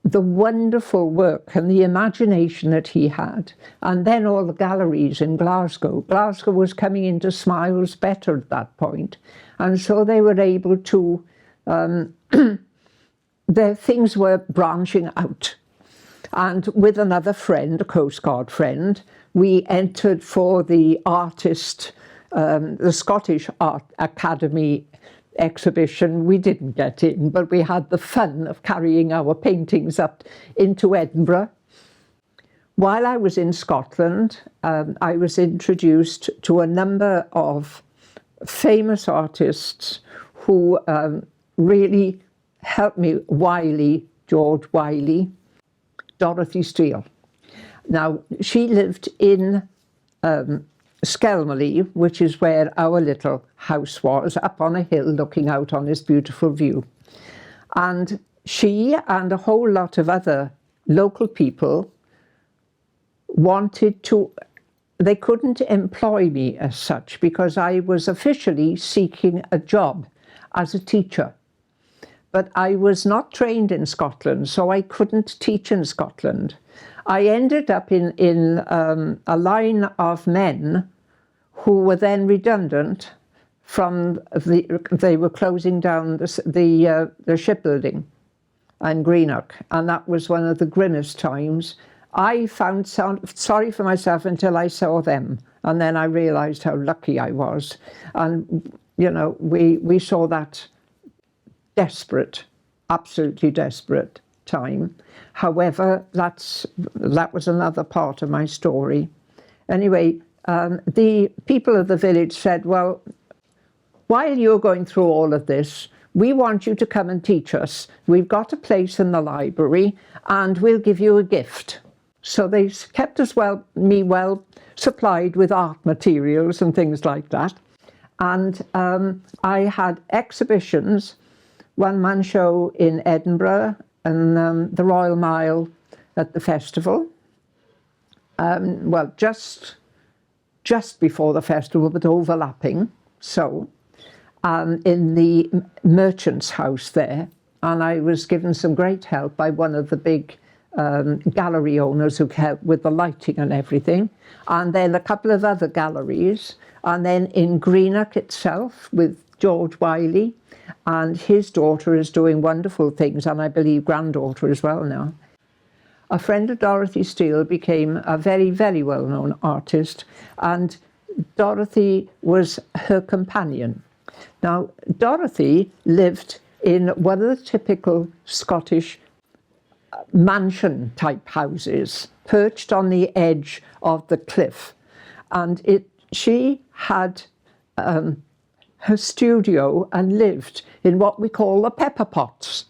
Speaker 1: the wonderful work and the imagination that he had. And then all the galleries in Glasgow. Glasgow was coming into Smiles better at that point. And so they were able to, their things were branching out. And with another friend, a Coast Guard friend, we entered for the Scottish Art Academy exhibition. We didn't get in, but we had the fun of carrying our paintings up into Edinburgh. While I was in Scotland, I was introduced to a number of famous artists who really helped me. George Wiley, Dorothy Steele. Now, she lived in Skelmally, which is where our little house was, up on a hill looking out on this beautiful view. And she and a whole lot of other local people they couldn't employ me as such because I was officially seeking a job as a teacher. But I was not trained in Scotland, so I couldn't teach in Scotland. I ended up in a line of men who were then redundant from they were closing down the shipbuilding in Greenock, and that was one of the grimmest times. I found sorry for myself until I saw them, and then I realised how lucky I was. And, you know, we saw that desperate absolutely desperate time. However, that was another part of my story. Anyway, the people of the village said, well, while you're going through all of this, we want you to come and teach us. We've got a place in the library and we'll give you a gift. So they kept me well supplied with art materials and things like that. And I had exhibitions, one-man show in Edinburgh and the Royal Mile at the festival. Well, just before the festival, but overlapping. So, in the merchant's house there, and I was given some great help by one of the big gallery owners who helped with the lighting and everything, and then a couple of other galleries, and then in Greenock itself with George Wiley, and his daughter is doing wonderful things, and I believe granddaughter as well now. A friend of Dorothy Steele became a very, very well-known artist, and Dorothy was her companion. Now, Dorothy lived in one of the typical Scottish mansion-type houses, perched on the edge of the cliff. And she had her studio and lived in what we call the pepper pots.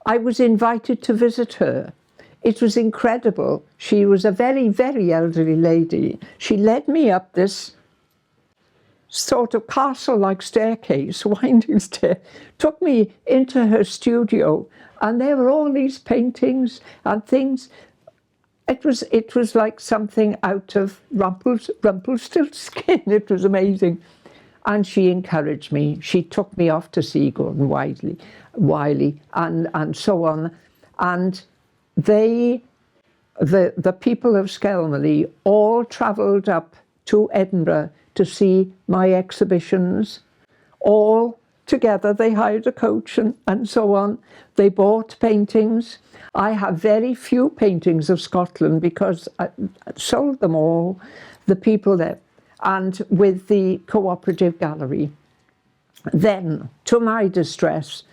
Speaker 1: I was invited to visit her. It was incredible. She was a very, very elderly lady. She led me up this sort of castle-like staircase, winding stair, took me into her studio, and there were all these paintings and things. It was like something out of Rumpelstiltskin. It was amazing. And she encouraged me. She took me off to see Gordon Wiley and so on. And the people of Skelmally all travelled up to Edinburgh to see my exhibitions. All together, they hired a coach and so on. They bought paintings. I have very few paintings of Scotland because I sold them all, the people there, and with the cooperative gallery. Then, to my distress,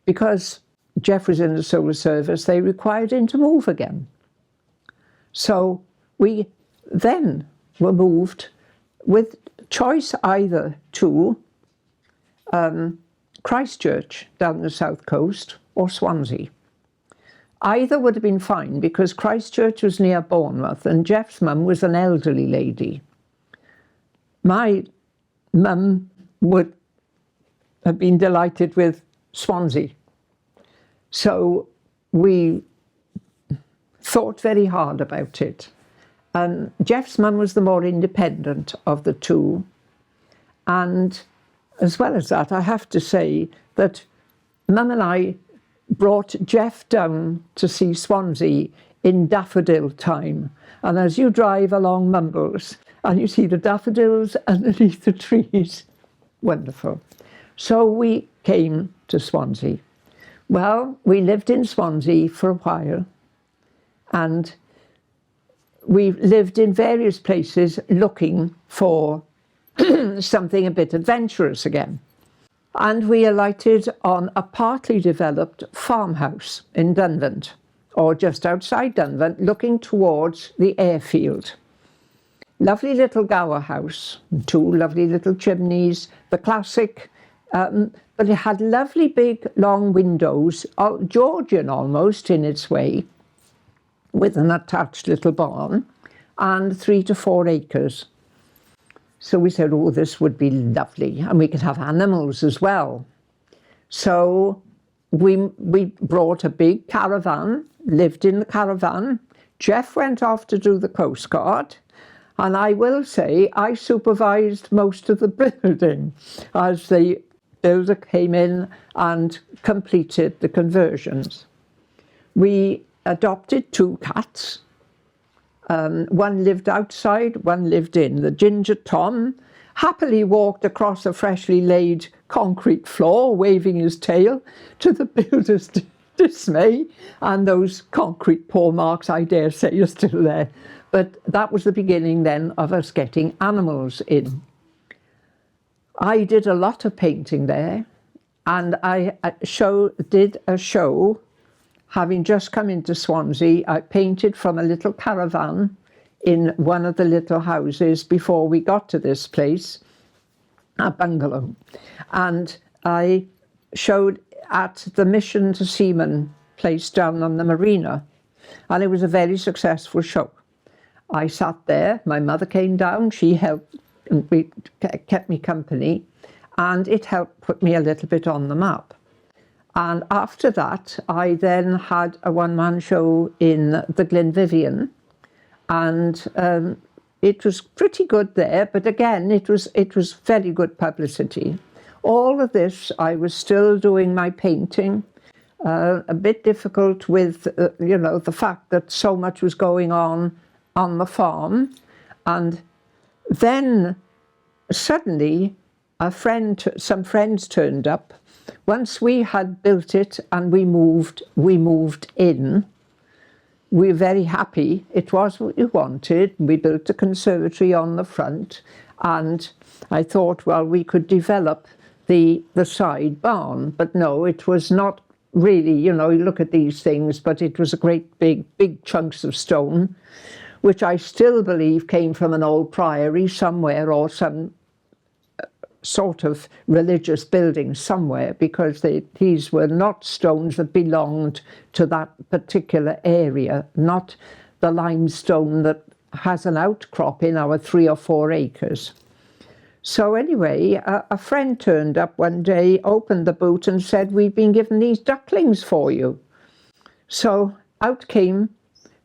Speaker 1: because Jeff was in the civil service, they required him to move again. So we then were moved with choice either to Christchurch down the south coast or Swansea. Either would have been fine because Christchurch was near Bournemouth and Jeff's mum was an elderly lady. My mum would have been delighted with Swansea. So we thought very hard about it. Jeff's mum was the more independent of the two. And as well as that, I have to say that Mum and I brought Jeff down to see Swansea in daffodil time. And as you drive along Mumbles and you see the daffodils underneath the trees, wonderful. So we came to Swansea. Well, we lived in Swansea for a while, and we lived in various places looking for something a bit adventurous again. And we alighted on a partly developed farmhouse in Dunvant, or just outside Dunvant, looking towards the airfield. Lovely little Gower house, two lovely little chimneys, the classic, but it had lovely big long windows, Georgian almost in its way, with an attached little barn, and 3 to 4 acres. So we said, oh, this would be lovely, and we could have animals as well. So we brought a big caravan, lived in the caravan. Jeff went off to do the Coast Guard, and I will say I supervised most of the building as the builder came in and completed the conversions. We adopted 2 cats. One lived outside, one lived in. The ginger Tom happily walked across a freshly laid concrete floor, waving his tail, to the builder's dismay. And those concrete paw marks, I dare say, are still there. But that was the beginning then of us getting animals in. I did a lot of painting there. And I did a show, having just come into Swansea. I painted from a little caravan in one of the little houses before we got to this place, a bungalow. And I showed at the Mission to Seamen place down on the marina. And it was a very successful show. I sat there, my mother came down, she helped, and we kept me company, and it helped put me a little bit on the map. And after that, I then had a one-man show in the Glenvivian, and it was pretty good there, but again, it was very good publicity. All of this, I was still doing my painting, a bit difficult with, the fact that so much was going on the farm. And then suddenly some friends turned up. Once we had built it and we moved in, we were very happy. It was what we wanted. We built a conservatory on the front, and I thought, well, we could develop the side barn. But no, it was not really, you look at these things, but it was a great big chunks of stone, which I still believe came from an old priory somewhere, or some sort of religious building somewhere, because these were not stones that belonged to that particular area, not the limestone that has an outcrop in our 3 or 4 acres. So anyway, a friend turned up one day, opened the boot and said, "We've been given these ducklings for you." So out came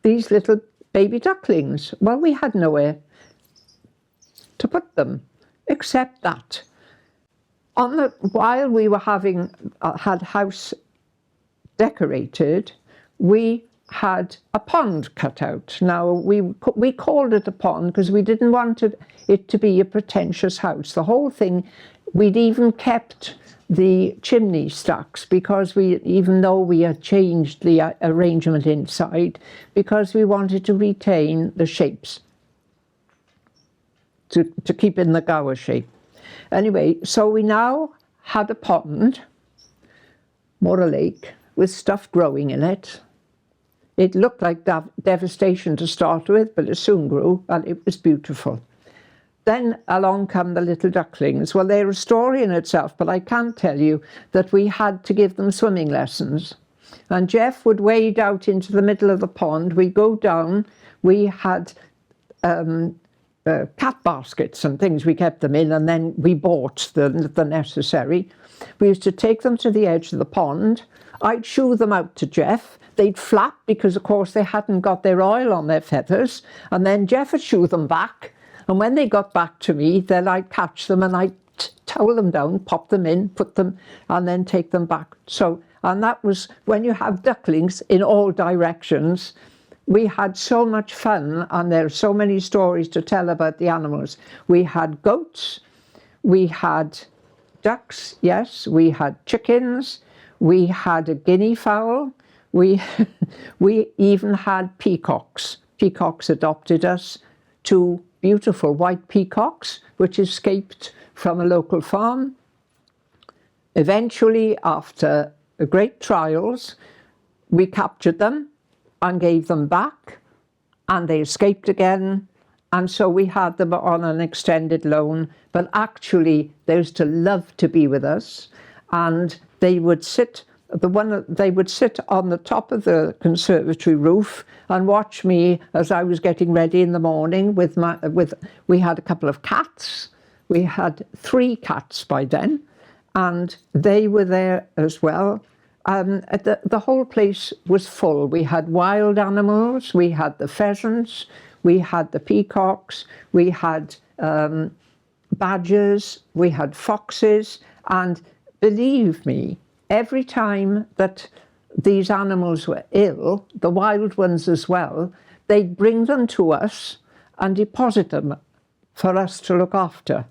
Speaker 1: these little baby ducklings. Well, we had nowhere to put them, except that. While we were had house decorated, we had a pond cut out. Now, we called it a pond because we didn't want it to be a pretentious house. The whole thing, we'd even kept the chimney stacks, because even though we had changed the arrangement inside, because we wanted to retain the shapes, to keep in the gower shape. Anyway, so we now had a pond, more a lake, with stuff growing in it. It looked like devastation to start with, but it soon grew, and it was beautiful. Then along come the little ducklings. Well, they're a story in itself, but I can tell you that we had to give them swimming lessons. And Jeff would wade out into the middle of the pond. We'd go down. We had cat baskets and things we kept them in, and then we bought the necessary. We used to take them to the edge of the pond. I'd shoo them out to Jeff. They'd flap because, of course, they hadn't got their oil on their feathers. And then Jeff would shoo them back. And when they got back to me, then I'd catch them and I'd towel them down, pop them in, put them, and then take them back. So, and that was when you have ducklings in all directions. We had so much fun, and there are so many stories to tell about the animals. We had goats, we had ducks, yes, we had chickens, we had a guinea fowl, we even had peacocks. Peacocks adopted us, 2 beautiful white peacocks, which escaped from a local farm. Eventually, after great trials, we captured them and gave them back, and they escaped again, and so we had them on an extended loan. But actually, they used to love to be with us, and they would sit on the top of the conservatory roof and watch me as I was getting ready in the morning. We had a couple of cats. We had 3 cats by then, and they were there as well. The whole place was full. We had wild animals, we had the pheasants, we had the peacocks, we had badgers, we had foxes, and believe me, every time that these animals were ill, the wild ones as well, they'd bring them to us and deposit them for us to look after.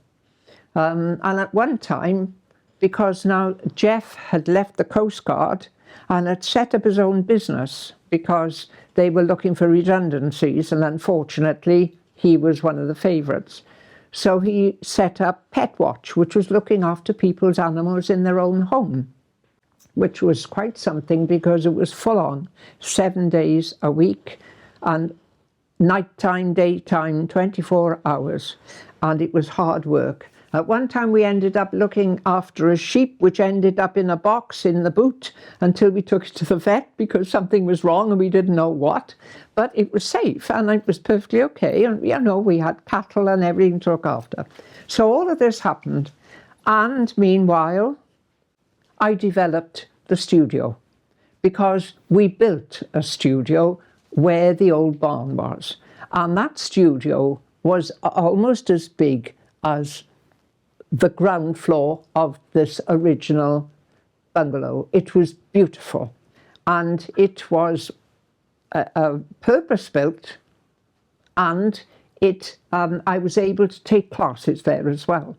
Speaker 1: And at one time, because now Jeff had left the Coast Guard and had set up his own business because they were looking for redundancies, and unfortunately he was one of the favourites. So he set up Pet Watch, which was looking after people's animals in their own home, which was quite something because it was full on, 7 days a week, and nighttime, daytime, 24 hours, and it was hard work. At one time we ended up looking after a sheep which ended up in a box in the boot until we took it to the vet because something was wrong and we didn't know what. But it was safe and it was perfectly okay. And, you know, we had cattle and everything to look after. So all of this happened. And meanwhile, I developed the studio because we built a studio where the old barn was. And that studio was almost as big as the ground floor of this original bungalow. It was beautiful, and it was purpose-built, and I was able to take classes there as well.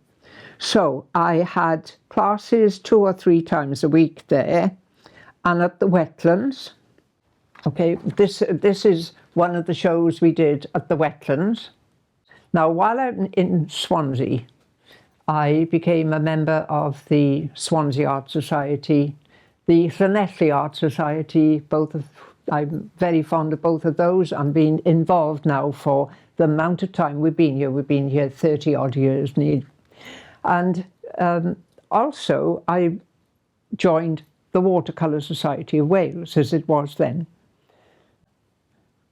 Speaker 1: So I had classes 2 or 3 times a week there, and at the wetlands. Okay, this is one of the shows we did at the wetlands. Now, while I'm in Swansea, I became a member of the Swansea Art Society, the Llanelli Art Society. I'm very fond of both of those. I'm been involved now for the amount of time we've been here. We've been here 30 odd years nearly. And also I joined the Watercolour Society of Wales, as it was then.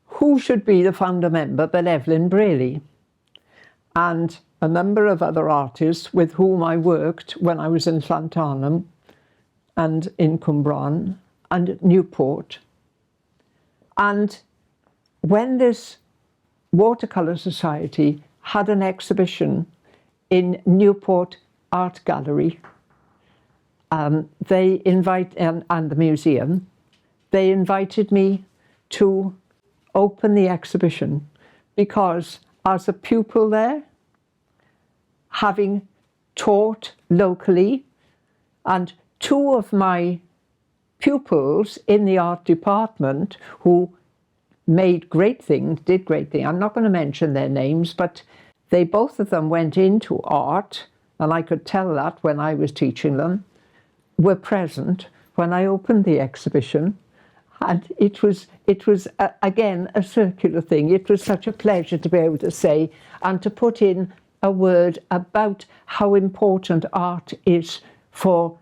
Speaker 1: Who should be the founder member but Evelyn Bligh? And a number of other artists with whom I worked when I was in Llantarnam and in Cwmbran and Newport. And when this Watercolour Society had an exhibition in Newport Art Gallery, and the museum, they invited me to open the exhibition because as a pupil there, having taught locally, and 2 of my pupils in the art department who did great things. I'm not going to mention their names, but both of them went into art, and I could tell that when I was teaching them, were present when I opened the exhibition. And it was again, a circular thing. It was such a pleasure to be able to say and to put in a word about how important art is for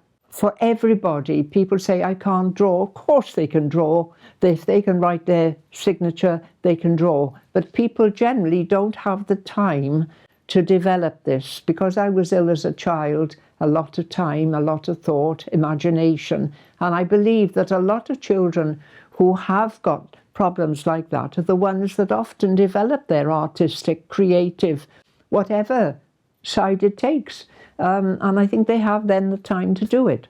Speaker 1: everybody. People say, I can't draw. Of course they can draw. If they can write their signature, they can draw. But people generally don't have the time to develop this. Because I was ill as a child, a lot of time, a lot of thought, imagination. And I believe that a lot of children who have got problems like that are the ones that often develop their artistic, creative, whatever side it takes. And I think they have then the time to do it.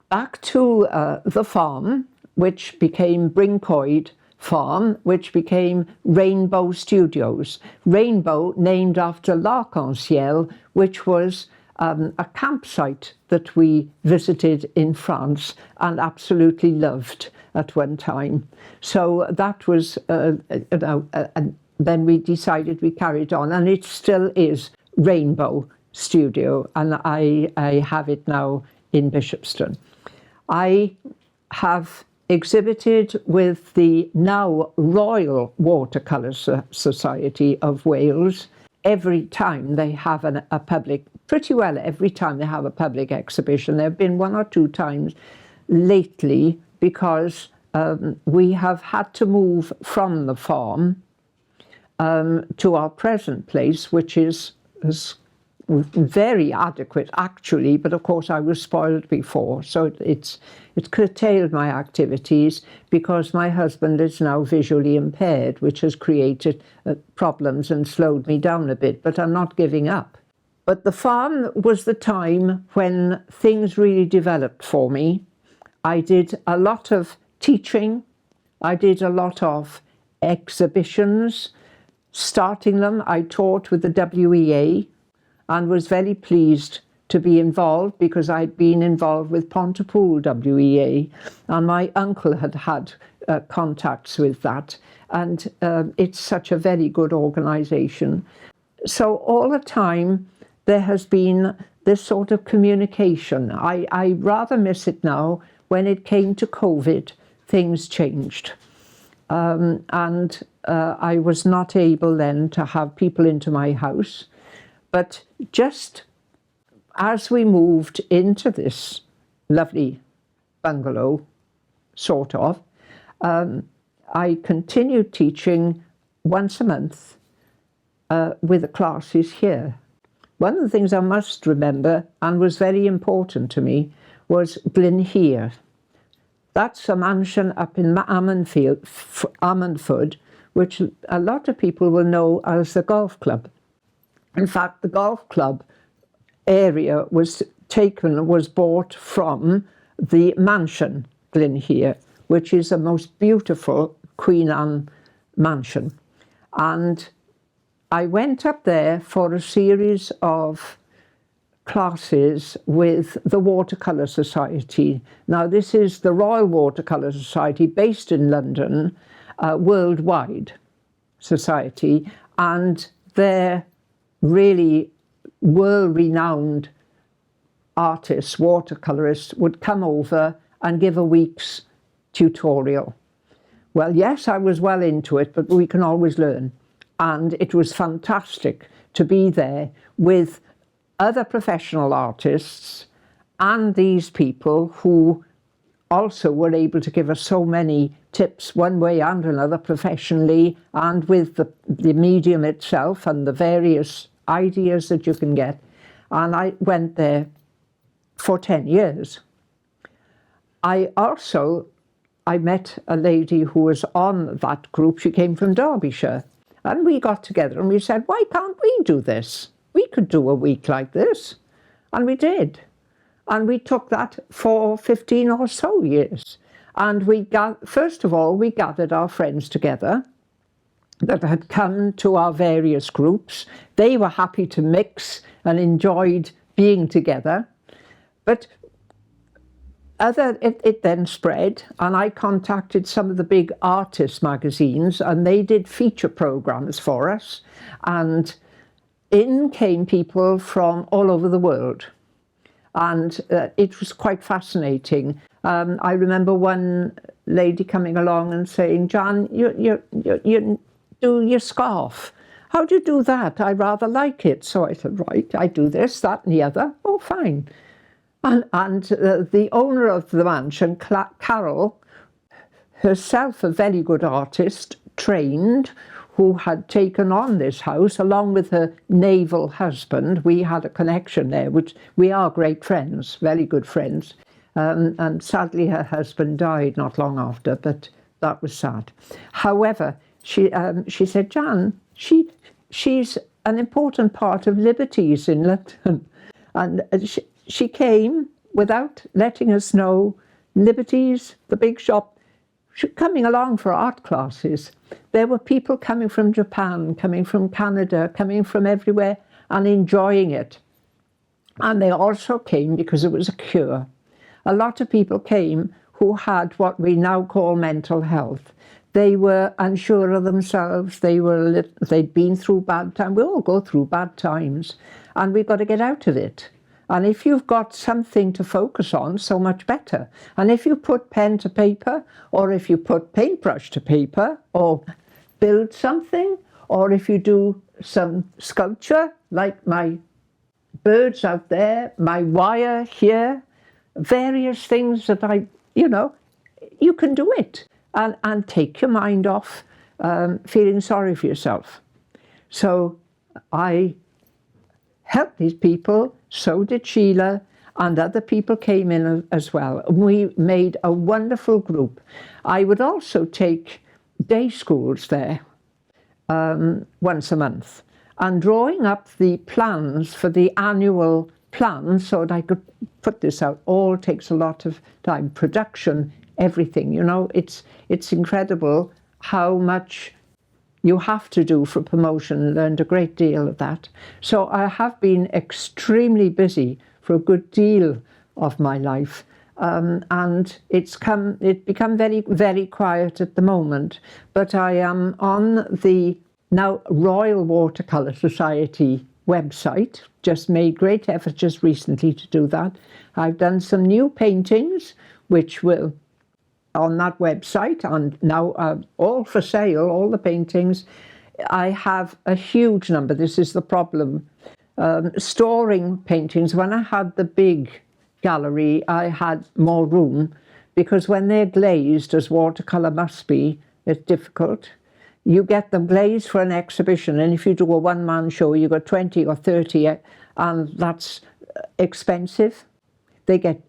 Speaker 1: Back to the farm, which became Brincoed Farm, which became Rainbow Studios. Rainbow named after L'Arc-en-Ciel, which was a campsite that we visited in France and absolutely loved at one time. So that was, then we decided we carried on, and it still is Rainbow Studio, and I have it now in Bishopston. I have exhibited with the now Royal Watercolour Society of Wales every time they have a public, pretty well every time they have a public exhibition. There have been 1 or 2 times lately because we have had to move from the farm to our present place, which is very adequate actually, but of course I was spoiled before, so it's curtailed my activities because my husband is now visually impaired, which has created problems and slowed me down a bit, but I'm not giving up. But the farm was the time when things really developed for me. I did a lot of teaching, I did a lot of exhibitions. Starting them, I taught with the WEA and was very pleased to be involved because I'd been involved with Pontypool WEA, and my uncle had had contacts with that, and it's such a very good organisation. So all the time there has been this sort of communication. I rather miss it now. When it came to COVID, things changed. And I was not able then to have people into my house. But just as we moved into this lovely bungalow, sort of, I continued teaching once a month with the classes here. One of the things I must remember, and was very important to me, was Bligh. That's a mansion up in Ammanford, which a lot of people will know as the golf club. In fact, the golf club area was bought from the mansion, Bligh, which is a most beautiful Queen Anne mansion. And I went up there for a series of classes with the Watercolour Society. Now, this is the Royal Watercolour Society, based in London, worldwide society, and they're really world-renowned artists, watercolourists, would come over and give a week's tutorial. Well, yes, I was well into it, but we can always learn. And it was fantastic to be there with other professional artists and these people who also were able to give us so many tips one way and another professionally, and with the medium itself and the various ideas that you can get. And I went there for 10 years. I met a lady who was on that group. She came from Derbyshire. And we got together and we said, why can't we do this? We could do a week like this. And we did. And we took that for 15 or so years. And first of all, we gathered our friends together that had come to our various groups. They were happy to mix and enjoyed being together. But it then spread, and I contacted some of the big artist magazines, and they did feature programs for us. And in came people from all over the world. And it was quite fascinating. I remember one lady coming along and saying, Jan, you do your scarf. How do you do that? I rather like it. So I said, right, I do this, that and the other. Oh, fine. And the owner of the mansion, Carol, herself a very good artist, trained, who had taken on this house along with her naval husband. We had a connection there, which we are great friends, very good friends. And sadly, her husband died not long after, but that was sad. However, she said, Jan, she's an important part of Liberties in London. And she came without letting us know. Liberties, the big shop, coming along for art classes. There were people coming from Japan, coming from Canada, coming from everywhere and enjoying it. And they also came because it was a cure. A lot of people came who had what we now call mental health. They were unsure of themselves. They'd been through bad times. We all go through bad times, and we've got to get out of it. And if you've got something to focus on, so much better. And if you put pen to paper, or if you put paintbrush to paper, or build something, or if you do some sculpture, like my birds out there, my wire here, various things that you can do it. And take your mind off feeling sorry for yourself. So I helped these people, so did Sheila, and other people came in as well. We made a wonderful group. I would also take day schools there once a month, and drawing up the plans for the annual plan so that I could put this out. All takes a lot of time. Production, everything, it's incredible how much you have to do for promotion. Learned a great deal of that. So I have been extremely busy for a good deal of my life, and it's become very, very quiet at the moment. But I am on the Now, Royal Watercolour Society website, just made great effort just recently to do that. I've done some new paintings, which will on that website, and now all for sale, all the paintings. I have a huge number. This is the problem. Storing paintings. When I had the big gallery, I had more room, because when they're glazed, as watercolour must be, it's difficult. You get them glazed for an exhibition, and if you do a one-man show, you got 20 or 30, and that's expensive.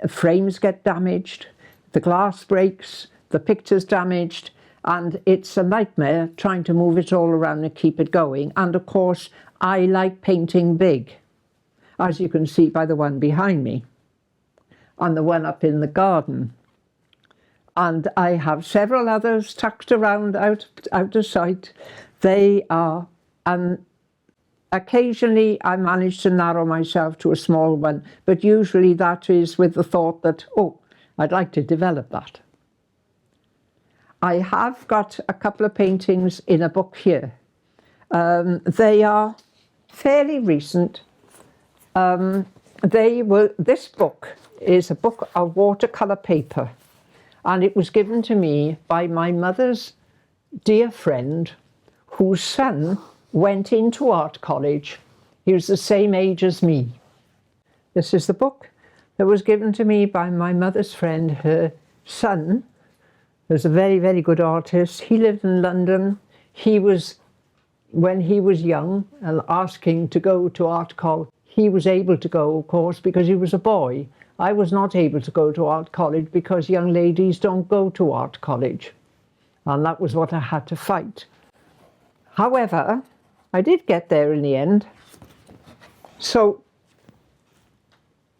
Speaker 1: Frames get damaged, the glass breaks, the picture's damaged, and it's a nightmare trying to move it all around and keep it going. And of course, I like painting big, as you can see by the one behind me, and the one up in the garden. And I have several others tucked around out of sight. They are, occasionally I manage to narrow myself to a small one, but usually that is with the thought that, oh, I'd like to develop that. I have got a couple of paintings in a book here. They are fairly recent. This book is a book of watercolour paper, and it was given to me by my mother's dear friend, whose son went into art college. He was the same age as me. This is the book that was given to me by my mother's friend. Her son was a very, very good artist. He lived in London. When he was young and asking to go to art college, he was able to go, of course, because he was a boy. I was not able to go to art college because young ladies don't go to art college. And that was what I had to fight. However, I did get there in the end. So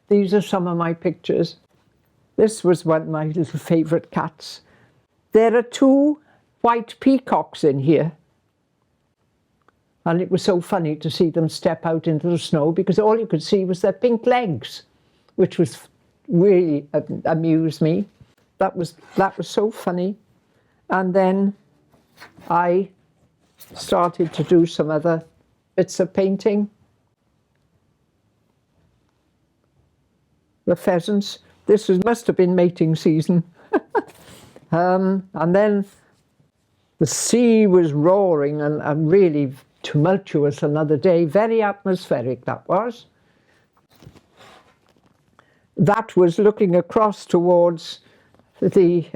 Speaker 1: these are some of my pictures. This was one of my little favourite cats. There are 2 white peacocks in here. And it was so funny to see them step out into the snow, because all you could see was their pink legs, which was really amused me. That was so funny. And then I started to do some other bits of painting. The pheasants. Must have been mating season. And then the sea was roaring and really tumultuous another day. Very atmospheric, that was. That was looking across towards the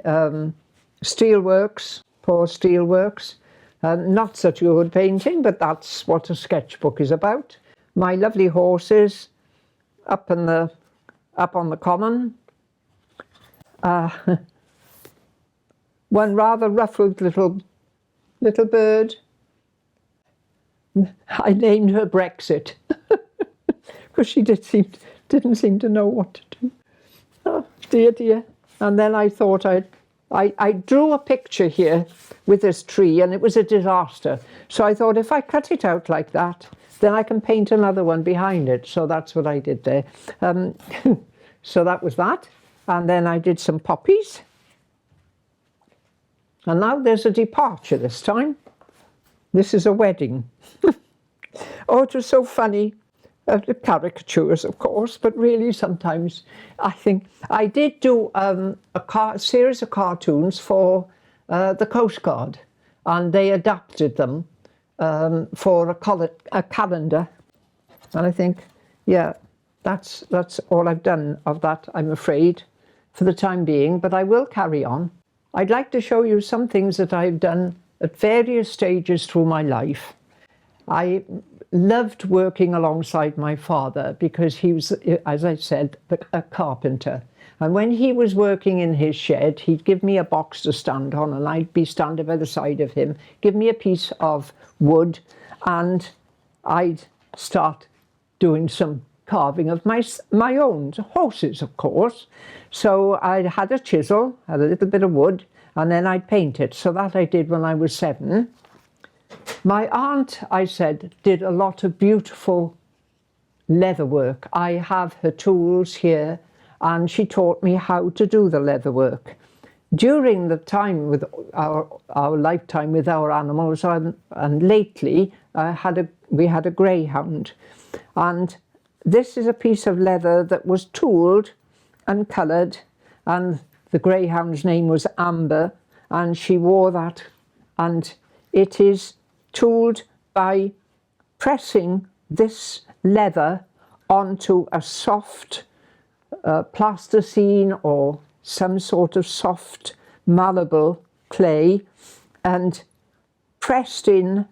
Speaker 1: steelworks, poor steelworks. Not such a good painting, but that's what a sketchbook is about. My lovely horses up on the common. One rather ruffled little bird. I named her Brexit because she didn't seem to know what to do. Oh, dear. And then I thought I drew a picture here with this tree, and it was a disaster. So I thought, if I cut it out like that, then I can paint another one behind it. So that's what I did there. So that was that. And then I did some poppies. And now there's a departure this time. This is a wedding. Oh, it was so funny. The caricatures, of course, but really sometimes I think I did do a series of cartoons for the Coast Guard, and they adapted them for a calendar. And I think, yeah, that's all I've done of that, I'm afraid, for the time being, but I will carry on. I'd like to show you some things that I've done at various stages through my life. I loved working alongside my father because he was, as I said, a carpenter. And when he was working in his shed, he'd give me a box to stand on, and I'd be standing by the side of him, give me a piece of wood, and I'd start doing some carving of my own horses, of course. So I had a chisel, had a little bit of wood, and then I'd paint it. So that I did when I was 7. My aunt, I said, did a lot of beautiful leather work. I have her tools here, and she taught me how to do the leather work. during the time with our lifetime with our animals, and lately we had a greyhound, and this is a piece of leather that was tooled and coloured, and the greyhound's name was Amber, and she wore that, and it is tooled by pressing this leather onto a soft plasticine or some sort of soft malleable clay, and pressed in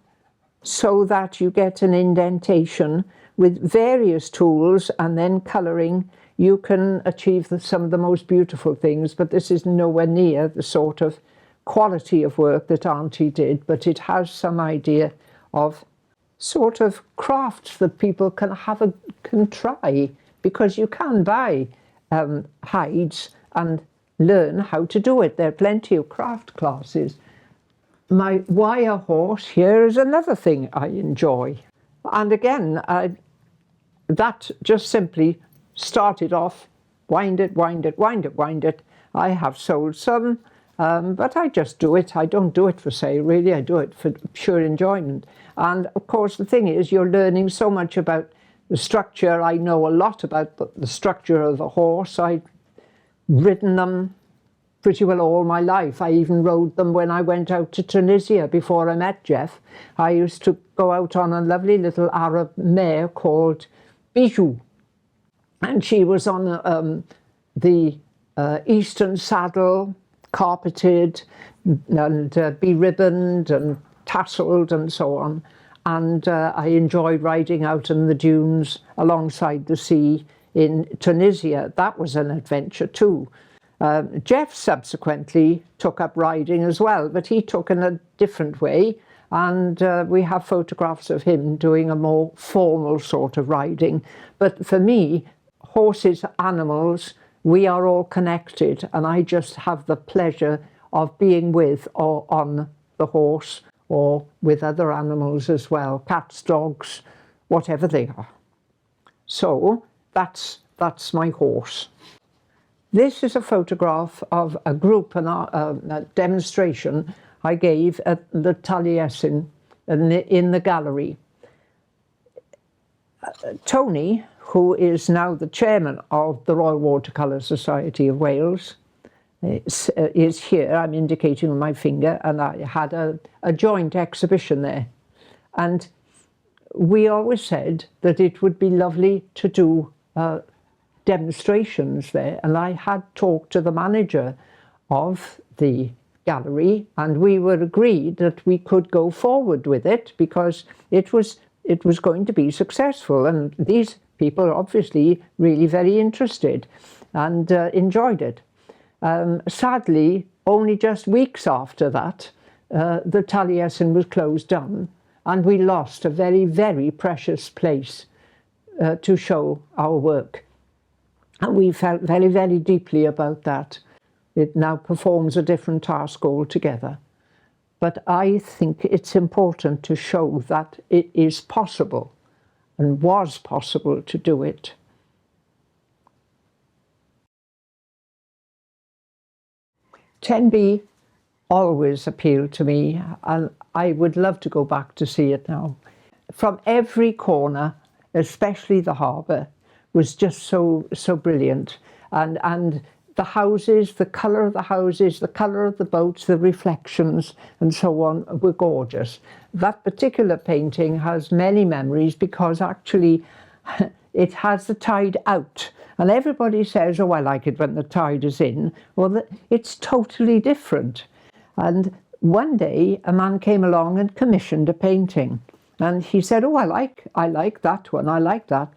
Speaker 1: so that you get an indentation. With various tools and then colouring, you can achieve some of the most beautiful things, but this is nowhere near the sort of quality of work that Auntie did, but it has some idea of sort of crafts that people can try, because you can buy hides and learn how to do it. There are plenty of craft classes. My wire horse here is another thing I enjoy. And again, that just simply started off, wind it, wind it, wind it, wind it. I have sold some, but I just do it. I don't do it for sale, really. I do it for pure enjoyment. And of course, the thing is, you're learning so much about the structure. I know a lot about the structure of the horse. I've ridden them pretty well all my life. I even rode them when I went out to Tunisia before I met Jeff. I used to go out on a lovely little Arab mare called Bijou, and she was on the eastern saddle, carpeted and beribboned and tasselled and so on, and I enjoyed riding out in the dunes alongside the sea in Tunisia. That was an adventure too. Jeff subsequently took up riding as well, but he took in a different way, and we have photographs of him doing a more formal sort of riding. But for me, horses, animals, we are all connected, and I just have the pleasure of being with or on the horse or with other animals as well, cats, dogs, whatever they are. So that's my horse. This is a photograph of a group, a demonstration I gave at the Taliesin in the gallery. Tony, who is now the chairman of the Royal Watercolour Society of Wales, is here. I'm indicating with my finger, and I had a joint exhibition there. And we always said that it would be lovely to do demonstrations there, and I had talked to the manager of the gallery, and we were agreed that we could go forward with it because it was going to be successful, and these people are obviously really very interested and enjoyed it. Sadly, only just weeks after that, the Taliesin was closed down, and we lost a very, very precious place to show our work. And we felt very, very deeply about that. It now performs a different task altogether. But I think it's important to show that it is possible and was possible to do it. Tenby always appealed to me, and I would love to go back to see it now. From every corner, especially the harbour, was just so brilliant, and the houses, the colour of the houses, the colour of the boats, the reflections and so on were gorgeous. That particular painting has many memories because actually it has the tide out, and everybody says, oh, I like it when the tide is in. Well, it's totally different. And one day a man came along and commissioned a painting, and he said, oh, I like that one, I like that.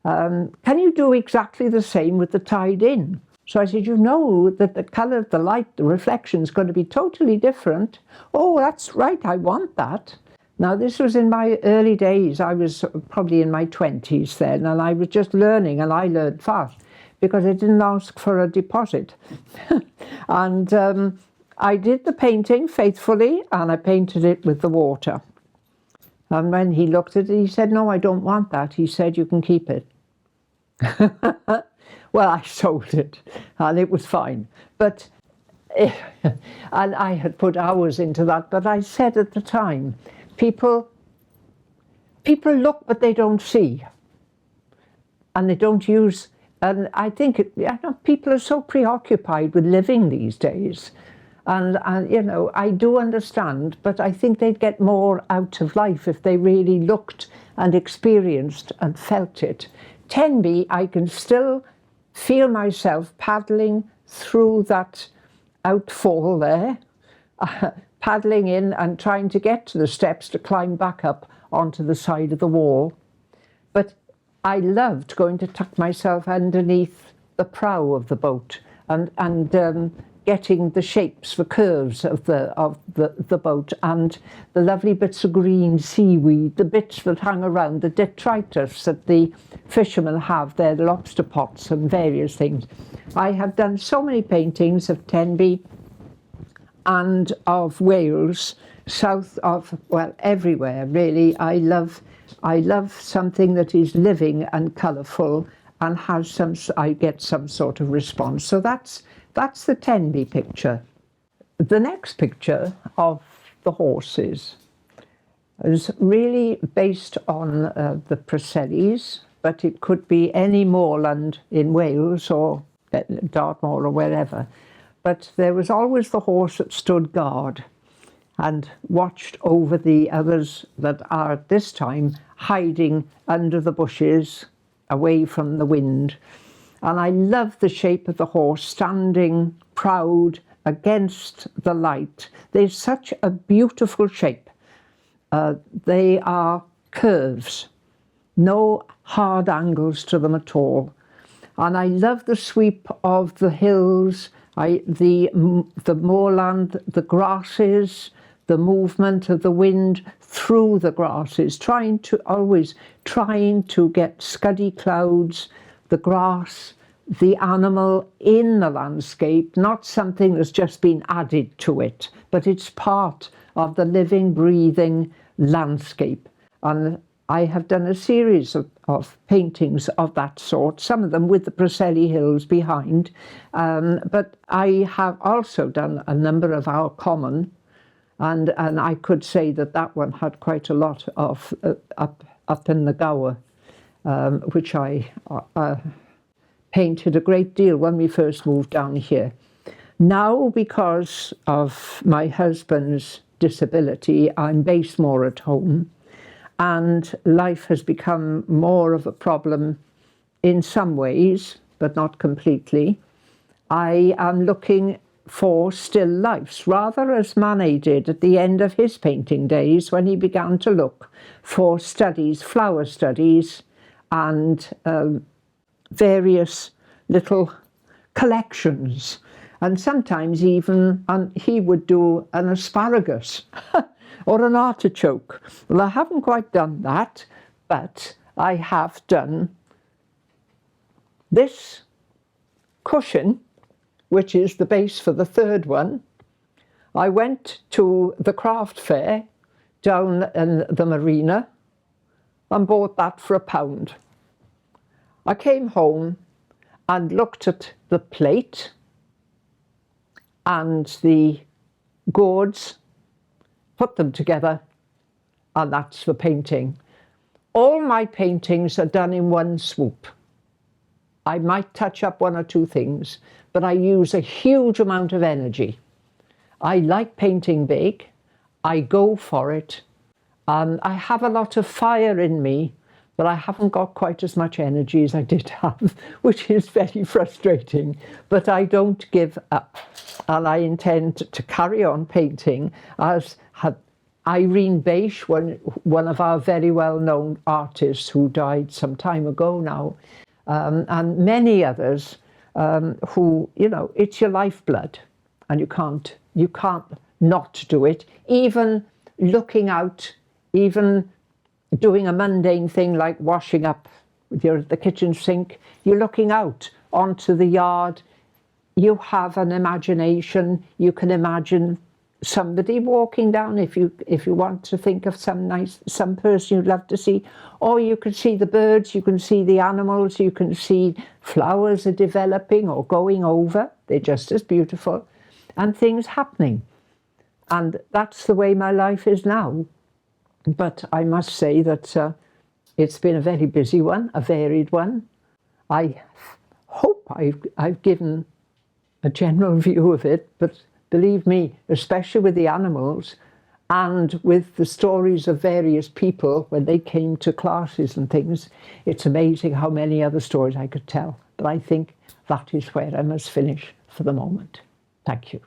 Speaker 1: Can you do exactly the same with the tide in? So I said, you know that the colour of the light, the reflection is going to be totally different. Oh, that's right, I want that. Now, this was in my early days. I was probably in my 20s then, and I was just learning, and I learned fast because I didn't ask for a deposit. And I did the painting faithfully, and I painted it with the water. And when he looked at it, he said, no, I don't want that. He said, you can keep it. Well, I sold it, and it was fine. But And I had put hours into that, but I said at the time, people look but they don't see, and they don't use. And I think people are so preoccupied with living these days, and you know, I do understand, but I think they'd get more out of life if they really looked and experienced and felt it. Tenby, I can still feel myself paddling through that outfall there, paddling in and trying to get to the steps to climb back up onto the side of the wall. But I loved going to tuck myself underneath the prow of the boat and getting the shapes, the curves of the boat, and the lovely bits of green seaweed, the bits that hang around, the detritus that the fishermen have, their lobster pots and various things. I have done so many paintings of Tenby and of Wales, south of, well, everywhere really. I love something that is living and colourful and has I get some sort of response. So that's the Tenby picture. The next picture of the horses is really based on the Preseli's, but it could be any moorland in Wales or Dartmoor or wherever. But there was always the horse that stood guard and watched over the others that are at this time hiding under the bushes, away from the wind. And I love the shape of the horse standing proud against the light. They're such a beautiful shape. They are curves, no hard angles to them at all. And I love the sweep of the hills, the moorland, the grasses, the movement of the wind through the grasses, always trying to get scuddy clouds, the grass, the animal in the landscape, not something that's just been added to it, but it's part of the living, breathing landscape. And I have done a series of paintings of that sort, some of them with the Preseli Hills behind, but I have also done a number of our common, and I could say that one had quite a lot of up in the Gower, which I painted a great deal when we first moved down here. Now, because of my husband's disability, I'm based more at home, and life has become more of a problem in some ways, but not completely. I am looking for still lifes, rather as Manet did at the end of his painting days, when he began to look for studies, flower studies, and various little collections. And sometimes even he would do an asparagus or an artichoke. Well, I haven't quite done that, but I have done this cushion, which is the base for the third one. I went to the craft fair down in the marina and bought that for £1. I came home and looked at the plate and the gourds, put them together, and that's the painting. All my paintings are done in one swoop. I might touch up one or two things, but I use a huge amount of energy. I like painting big. I go for it. I have a lot of fire in me, but I haven't got quite as much energy as I did have, which is very frustrating. But I don't give up, and I intend to carry on painting, as had Irene Beish, one of our very well-known artists who died some time ago now, and many others who, you know, it's your lifeblood, and you can't not do it. Even looking out, even doing a mundane thing like washing up the kitchen sink, you're looking out onto the yard. You have an imagination. You can imagine somebody walking down, if you want to think of some person you'd love to see, or you can see the birds, you can see the animals, you can see flowers are developing or going over. They're just as beautiful. and things happening. And that's the way my life is now. But I must say that it's been a very busy one, a varied one. I hope I've given a general view of it, but believe me, especially with the animals and with the stories of various people when they came to classes and things, it's amazing how many other stories I could tell. But I think that is where I must finish for the moment. Thank you.